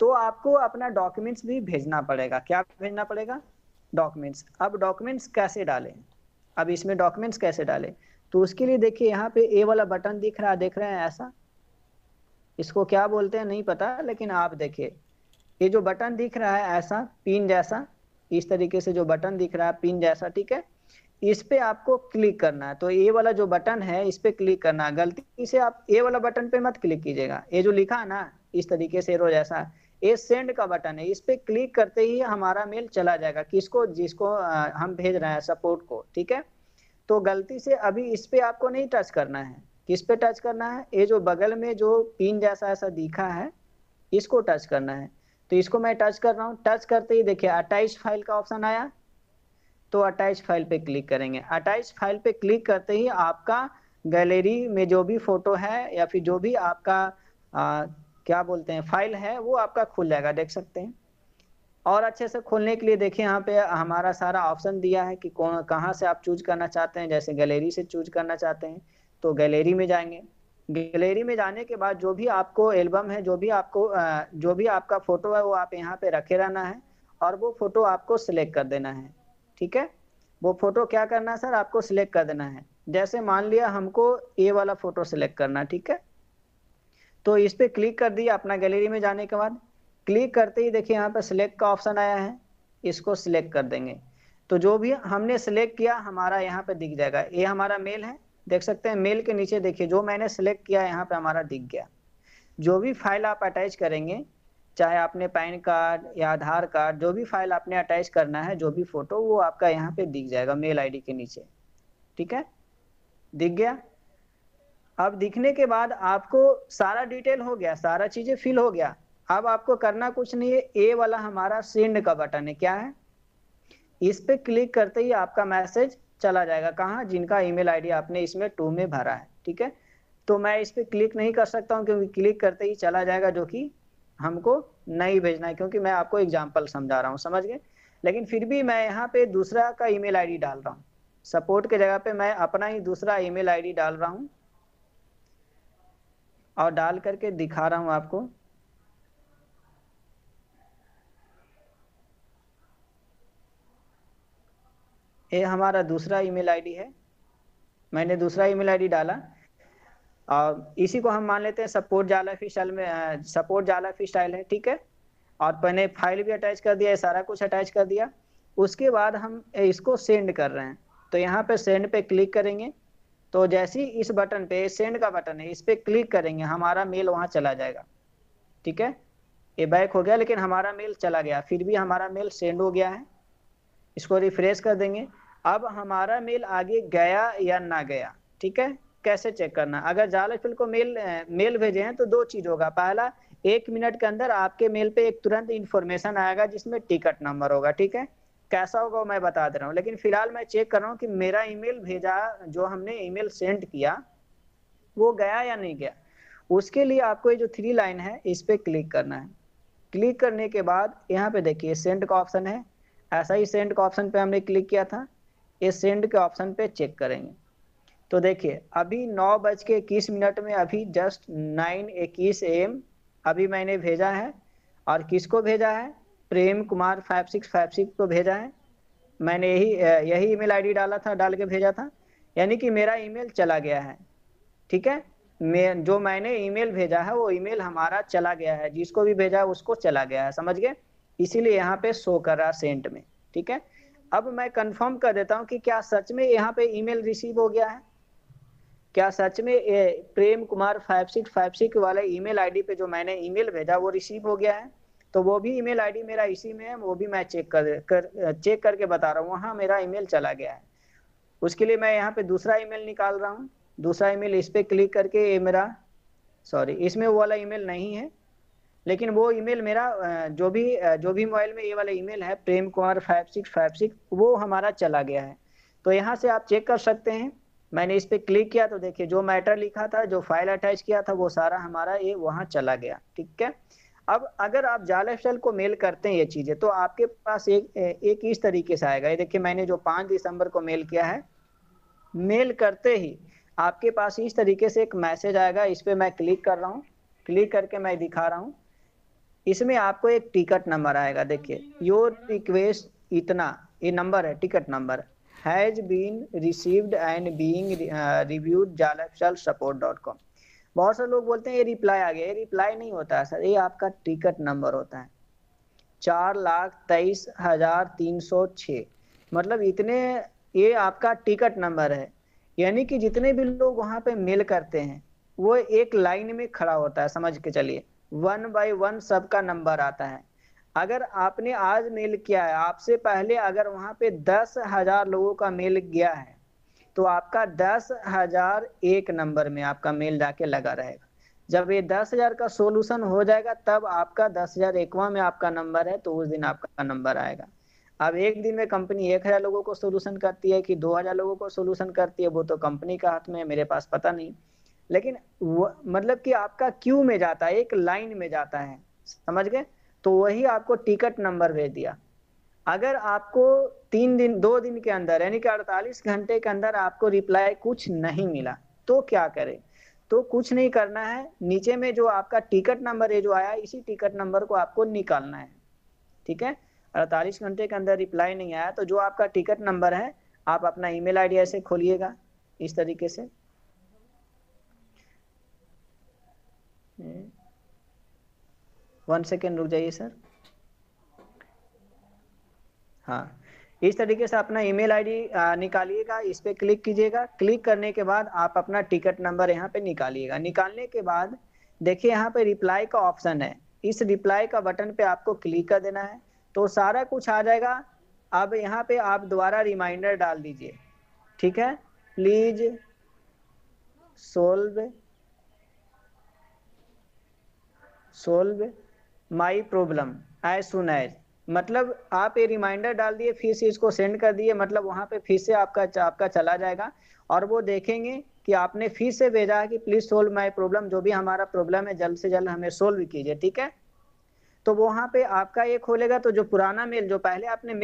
तो आपको अपना डॉक्यूमेंट्स भी भेजना पड़ेगा। क्या भेजना पड़ेगा, डॉक्यूमेंट्स। अब डॉक्यूमेंट्स कैसे डालें, अब इसमें डॉक्यूमेंट्स कैसे डालें, तो उसके लिए देखिए यहाँ पे ए वाला बटन दिख रहा है, देख रहे हैं ऐसा, इसको क्या बोलते हैं नहीं पता, लेकिन आप देखिए ये जो बटन दिख रहा है ऐसा पिन जैसा, इस तरीके से जो बटन दिख रहा है पिन जैसा, ठीक है, इस पे आपको क्लिक करना है। तो ये वाला जो बटन है इस पे क्लिक करना है। गलती से आप ये वाला बटन पे मत क्लिक कीजिएगा, ये जो लिखा है ना इस तरीके से एरो जैसा, ये सेंड का बटन है, इस पे क्लिक करते ही हमारा मेल चला जाएगा किसको, जिसको हम भेज रहे हैं सपोर्ट को, ठीक है। तो गलती से अभी इस पे आपको नहीं टच करना है, किस पे टच करना है, ये जो बगल में जो पिन जैसा ऐसा दिखा है इसको टच करना है। तो इसको मैं टच कर रहा हूँ, टच करते ही देखिए अटैच फाइल का ऑप्शन आया, तो अटैच फाइल पे क्लिक करेंगे। अटैच फाइल पे क्लिक करते ही आपका गैलरी में जो भी फोटो है या फिर जो भी आपका क्या बोलते हैं फाइल है वो आपका खुल जाएगा, देख सकते हैं। और अच्छे से खोलने के लिए देखिए यहाँ पे हमारा सारा ऑप्शन दिया है कि कौन कहाँ से आप चूज करना चाहते हैं। जैसे गैलरी से चूज करना चाहते हैं तो गैलरी में जाएंगे। गैलरी में जाने के बाद जो भी आपको एल्बम है, जो भी आपका फोटो है वो आप यहाँ पे रखे रहना है और वो फोटो आपको सिलेक्ट कर देना है, ठीक है। वो फोटो क्या करना है सर, आपको सिलेक्ट कर देना है। जैसे मान लिया हमको ये वाला फोटो सिलेक्ट करना, ठीक है। तो इस पे क्लिक कर दिया अपना गैलरी में जाने के बाद, क्लिक करते ही देखिए यहाँ पे सिलेक्ट का ऑप्शन आया है, इसको सिलेक्ट कर देंगे। तो जो भी हमने सिलेक्ट किया हमारा यहाँ पे दिख जाएगा। ये हमारा मेल है, देख सकते हैं। मेल के नीचे देखिए जो मैंने सिलेक्ट किया यहाँ पे हमारा दिख गया। जो भी फाइल आप अटैच करेंगे, चाहे आपने पैन कार्ड या आधार कार्ड, जो भी फाइल आपने अटैच करना है, जो भी फोटो, वो आपका यहाँ पे दिख जाएगा मेल आईडी के नीचे, ठीक है। दिख गया। अब दिखने के बाद आपको सारा डिटेल हो गया, सारा चीजें फिल हो गया। अब आपको करना कुछ नहीं है, ए वाला हमारा सेंड का बटन है, क्या है, इस पे क्लिक करते ही आपका मैसेज चला जाएगा कहाँ, जिनका ईमेल आईडी आपने इसमें 2 में भरा है, ठीक है। तो मैं इस पे क्लिक नहीं कर सकता हूँ क्योंकि क्लिक करते ही चला जाएगा, जो कि हमको नहीं भेजना है, क्योंकि मैं आपको एग्जाम्पल समझा रहा हूँ, समझ गए। लेकिन फिर भी मैं यहाँ पे दूसरा का ईमेल आईडी डाल रहा हूँ, सपोर्ट के जगह पे मैं अपना ही दूसरा ईमेल आईडी डाल रहा हूँ और डाल करके दिखा रहा हूँ आपको। ये हमारा दूसरा ईमेल आईडी है, मैंने दूसरा ईमेल आईडी डाला और इसी को हम मान लेते हैं सपोर्ट जाला फ्री स्टाइल में, सपोर्ट जाला फ्री स्टाइल है, ठीक है। और मैंने फाइल भी अटैच कर दिया, सारा कुछ अटैच कर दिया। उसके बाद हम इसको सेंड कर रहे हैं, तो यहाँ पे सेंड पे क्लिक करेंगे। तो जैसे ही इस बटन पे, सेंड का बटन है, इस पे क्लिक करेंगे, हमारा मेल वहां चला जाएगा, ठीक है। ये बैक हो गया लेकिन हमारा मेल चला गया, फिर भी हमारा मेल सेंड हो गया है। इसको रिफ्रेश कर देंगे। अब हमारा मेल आगे गया या ना गया, ठीक है। कैसे चेक करना, अगर जाला फिल को मेल भेजे हैं तो 2 चीज होगा। पहला, 1 मिनट के अंदर आपके मेल पे एक तुरंत इंफॉर्मेशन आएगा जिसमें टिकट नंबर होगा, ठीक है। कैसा होगा मैं बता दे रहा हूँ, लेकिन फिलहाल मैं चेक कर रहा हूँ कि मेरा ईमेल भेजा, जो हमने ईमेल सेंड किया वो गया या नहीं गया। उसके लिए आपको ये जो 3 लाइन है इस पे क्लिक करना है। क्लिक करने के बाद यहाँ पे देखिए सेंड का ऑप्शन है, ऐसा ही सेंड का ऑप्शन पे हमने क्लिक किया था, ये सेंड के ऑप्शन पे चेक करेंगे। तो देखिए अभी 9:21 में, अभी जस्ट 9:21 AM अभी मैंने भेजा है। और किसको भेजा है, प्रेम कुमार 5656 को भेजा है। मैंने यही ईमेल आईडी डाला था, डाल के भेजा था, यानी कि मेरा ईमेल चला गया है, ठीक है। जो मैंने ईमेल भेजा है वो ईमेल हमारा चला गया है, जिसको भी भेजा है उसको चला गया है, समझ गए। इसीलिए यहाँ पे शो कर रहा है सेंट में, ठीक है। अब मैं कंफर्म कर देता हूँ कि क्या सच में यहाँ पे ईमेल रिसीव हो गया है, क्या सच में प्रेम कुमार 5656 वाले ईमेल आईडी पे जो मैंने ईमेल भेजा वो रिसीव हो गया है। तो वो भी ईमेल आईडी मेरा इसी में है, वो भी मैं चेक करके बता रहा हूँ, वहाँ मेरा ईमेल चला गया है। उसके लिए मैं यहाँ पे दूसरा ईमेल निकाल रहा हूँ। दूसरा ईमेल, इस पे क्लिक करके, ये मेरा, सॉरी इसमें वो वाला ईमेल नहीं है, लेकिन वो ईमेल मेरा जो भी मोबाइल में ये वाला ईमेल है प्रेम कुमार 5656, वो हमारा चला गया है। तो यहाँ से आप चेक कर सकते हैं। मैंने इस पे क्लिक किया तो देखिए जो मैटर लिखा था, जो फाइल अटैच किया था, वो सारा हमारा ये वहाँ चला गया, ठीक है। अब अगर आप जाला स्टाइल को मेल करते हैं ये चीजें, तो आपके पास एक इस तरीके से आएगा। ये देखिए मैंने जो 5 दिसंबर को मेल किया है, मेल करते ही आपके पास इस तरीके से एक मैसेज आएगा। इस पे मैं क्लिक कर रहा हूँ, क्लिक करके मैं दिखा रहा हूँ। इसमें आपको एक टिकट नंबर आएगा, देखिए योर रिक्वेस्ट इतना, ये नंबर है, ticket number, has been received and being reviewed jalafshal.support.com। बहुत सारे लोग बोलते हैं ये रिप्लाई आ गया, ये रिप्लाई नहीं होता है सर, ये आपका टिकट नंबर होता है। 4,23,306, मतलब इतने, ये आपका टिकट नंबर है। यानी कि जितने भी लोग वहां पे मेल करते हैं वो एक लाइन में खड़ा होता है, समझ के चलिए। 1 बाय 1 सबका नंबर आता है। अगर आपने आज मेल किया है, आपसे पहले अगर वहां पे 10,000 लोगों का मेल गया है, तो आपका 10,001 नंबर में आपका मेल जाके लगा रहेगा। जब ये 10,000 का सोल्यूशन हो जाएगा तब आपका 10,001वां में आपका नंबर है, तो उस दिन आपका नंबर आएगा। अब एक दिन में कंपनी 1,000 लोगों को सोल्यूशन करती है कि 2,000 लोगों को सोल्यूशन करती है, वो तो कंपनी का हाथ में है, मेरे पास पता नहीं। लेकिन मतलब कि आपका क्यू में जाता है, एक लाइन में जाता है, समझ गए? तो वही आपको टिकट नंबर भेज दिया। अगर आपको 2 दिन के अंदर यानी कि 48 घंटे के अंदर आपको रिप्लाई कुछ नहीं मिला, तो क्या करें? तो कुछ नहीं करना है, नीचे में जो आपका टिकट नंबर है जो आया, इसी टिकट नंबर को आपको निकालना है, ठीक है? 48 घंटे के अंदर रिप्लाई नहीं आया तो जो आपका टिकट नंबर है, आप अपना ईमेल आईडी ऐसे खोलिएगा इस तरीके से। 1 सेकेंड रुक जाइए सर। हाँ, इस तरीके से अपना ईमेल आईडी निकालिएगा, इस पे क्लिक कीजिएगा। क्लिक करने के बाद आप अपना टिकट नंबर यहाँ पे निकालिएगा। निकालने के बाद देखिए यहाँ पे रिप्लाई का ऑप्शन है, इस रिप्लाई का बटन पे आपको क्लिक कर देना है, तो सारा कुछ आ जाएगा। अब यहाँ पे आप दोबारा रिमाइंडर डाल दीजिए, ठीक है? Please solve my problem as soon as, मतलब आप ये रिमाइंडर डाल दिए, फिर से इसको सेंड कर दिए, मतलब वहां पे फिर से आपका चला जाएगा और वो देखेंगे कि आपने फिर से भेजा है कि प्लीज सोल्व माई प्रॉब्लम, जो भी हमारा प्रॉब्लम है जल्द से जल्द हमें सोल्व कीजिए, ठीक है? तो वहां पे आपका ये खोलेगा, तो जो पुराना मेल, जो पहले आपने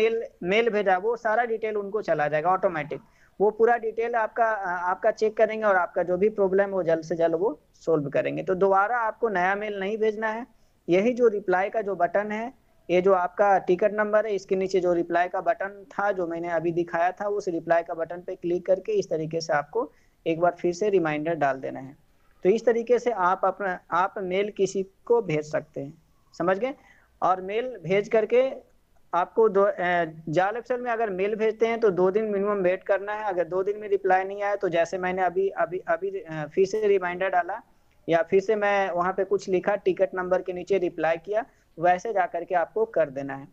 मेल भेजा, वो सारा डिटेल उनको चला जाएगा ऑटोमेटिक। वो पूरा डिटेल आपका चेक करेंगे और आपका जो भी प्रॉब्लम है वो जल्द से जल्द वो सोल्व करेंगे। तो दोबारा आपको नया मेल नहीं भेजना है, यही जो रिप्लाई का जो बटन है, ये जो आपका टिकट नंबर है, इसके नीचे जो रिप्लाई का बटन था जो मैंने अभी दिखाया था, उस रिप्लाई का बटन पे क्लिक करके इस तरीके से आपको एक बार फिर से रिमाइंडर डाल देना है। तो इस तरीके से आप मेल किसी को भेज सकते हैं, समझ गए? और मेल भेज करके आपको जाल एक्सेल में अगर मेल भेजते हैं तो 2 दिन मिनिमम वेट करना है। अगर 2 दिन में रिप्लाई नहीं आया तो जैसे मैंने अभी अभी अभी फिर से रिमाइंडर डाला या फिर से मैं वहां पे कुछ लिखा, टिकट नंबर के नीचे रिप्लाई किया, वैसे जा करके आपको कर देना है।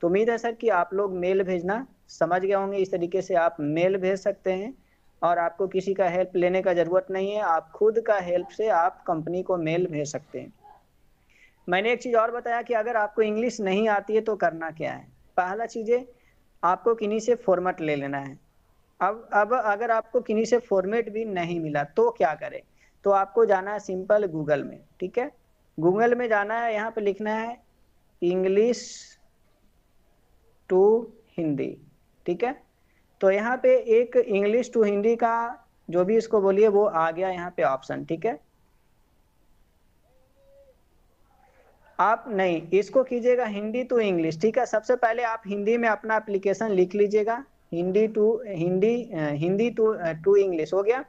तो उम्मीद है सर कि आप लोग मेल भेजना समझ गए होंगे। इस तरीके से आप मेल भेज सकते हैं और आपको किसी का हेल्प लेने का जरूरत नहीं है, आप खुद का हेल्प से आप कंपनी को मेल भेज सकते हैं। मैंने एक चीज और बताया कि अगर आपको इंग्लिश नहीं आती है तो करना क्या है। पहला चीज है, आपको किन्हीं से फॉर्मेट ले लेना है। अब अगर आपको किन्हीं से फॉर्मेट भी नहीं मिला तो क्या करें? तो आपको जाना है सिंपल गूगल में, ठीक है? गूगल में जाना है, यहाँ पे लिखना है इंग्लिश टू हिंदी, ठीक है? तो यहाँ पे एक इंग्लिश टू हिंदी का जो भी इसको बोलिए वो आ गया यहाँ पे ऑप्शन, ठीक है? आप नहीं, इसको कीजिएगा हिंदी टू इंग्लिश, ठीक है? सबसे पहले आप हिंदी में अपना एप्लीकेशन लिख लीजिएगा, हिंदी टू इंग्लिश हो गया।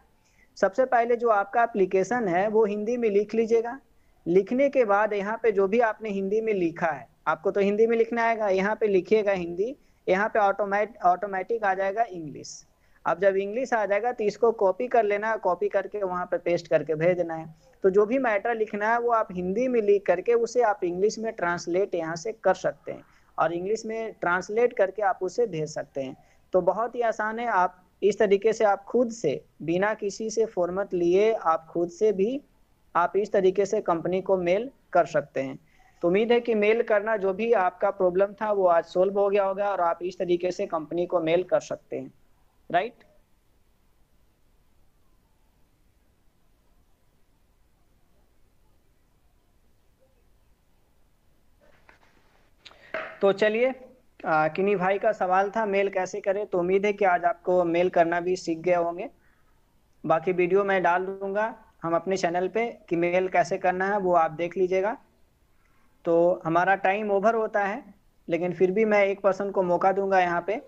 सबसे पहले जो आपका एप्लीकेशन है वो हिंदी में लिख लीजिएगा। लिखने के बाद यहाँ पे जो भी आपने हिंदी में लिखा है, आपको तो हिंदी में लिखना आएगा, यहाँ पे लिखिएगा हिंदी, यहाँ पे ऑटोमेटिक आ जाएगा इंग्लिश। अब जब इंग्लिश आ जाएगा तो इसको कॉपी कर लेना है, कॉपी करके वहां पे पेस्ट करके भेज देना है। तो जो भी मैटर लिखना है वो आप हिंदी में लिख करके उसे आप इंग्लिश में ट्रांसलेट यहाँ से कर सकते हैं और इंग्लिश में ट्रांसलेट करके आप उसे भेज सकते हैं। तो बहुत ही आसान है। आप इस तरीके से आप खुद से बिना किसी से फॉर्मेट लिए आप खुद से भी आप इस तरीके से कंपनी को मेल कर सकते हैं। तो उम्मीद है कि मेल करना जो भी आपका प्रॉब्लम था वो आज सोल्व हो गया होगा और आप इस तरीके से कंपनी को मेल कर सकते हैं, राइट? तो चलिए, किन्हीं भाई का सवाल था मेल कैसे करें, तो उम्मीद है कि आज आपको मेल करना भी सीख गए होंगे। बाकी वीडियो मैं डाल दूंगा हम अपने चैनल पे कि मेल कैसे करना है, वो आप देख लीजिएगा। तो हमारा टाइम ओवर होता है, लेकिन फिर भी मैं एक पर्सन को मौका दूंगा यहाँ पे।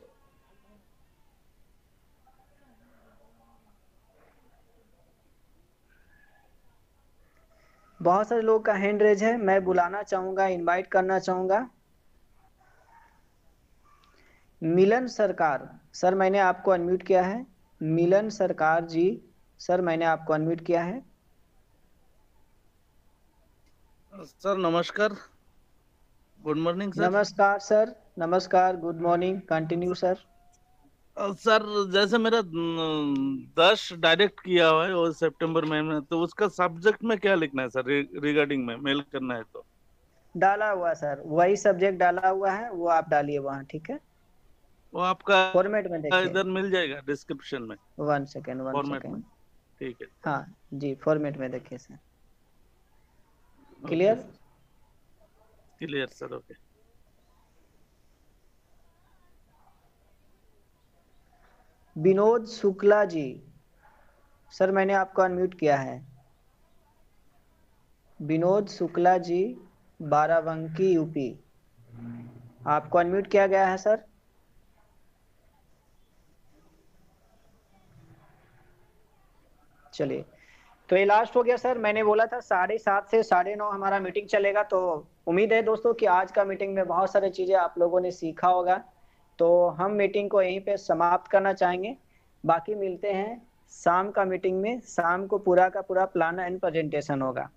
बहुत सारे लोग का हैंड रेज है, मैं बुलाना चाहूंगा, इनवाइट करना चाहूंगा। मिलन सरकार सर, मैंने आपको अनम्यूट किया है। मिलन सरकार जी सर, मैंने आपको अनम्यूट किया है। सर नमस्कार, गुड मॉर्निंग सर। नमस्कार सर, नमस्कार, good morning, continue sir. Sir जैसे मेरा 10 डायरेक्ट किया हुआ है वो सितंबर में, तो उसका सब्जेक्ट में क्या लिखना है सर? रिगार्डिंग में मेल करना है तो डाला हुआ है सर, वही सब्जेक्ट डाला हुआ है, वो आप डालिए वहाँ, ठीक है। वो आपका फॉर्मेट में देखिए। इधर मिल जाएगा डिस्क्रिप्शन में, वन सेकेंड, वन फॉर्मेट में। सेकेंड। ठीक है, हाँ जी, फॉर्मेट में देखिए sir. Okay clear? Sir, clear sir, okay. Vinod Shukla ji, sir मैंने आपको अनम्यूट किया है। विनोद शुक्ला जी, बाराबंकी यूपी, आपको अनम्यूट किया गया है सर। चलिए, तो ये लास्ट हो गया सर। मैंने बोला था 7:30 से 9:30 हमारा मीटिंग चलेगा, तो उम्मीद है दोस्तों कि आज का मीटिंग में बहुत सारी चीजें आप लोगों ने सीखा होगा। तो हम मीटिंग को यहीं पे समाप्त करना चाहेंगे। बाकी मिलते हैं शाम का मीटिंग में। शाम को पूरा का पूरा प्लान एंड प्रेजेंटेशन होगा।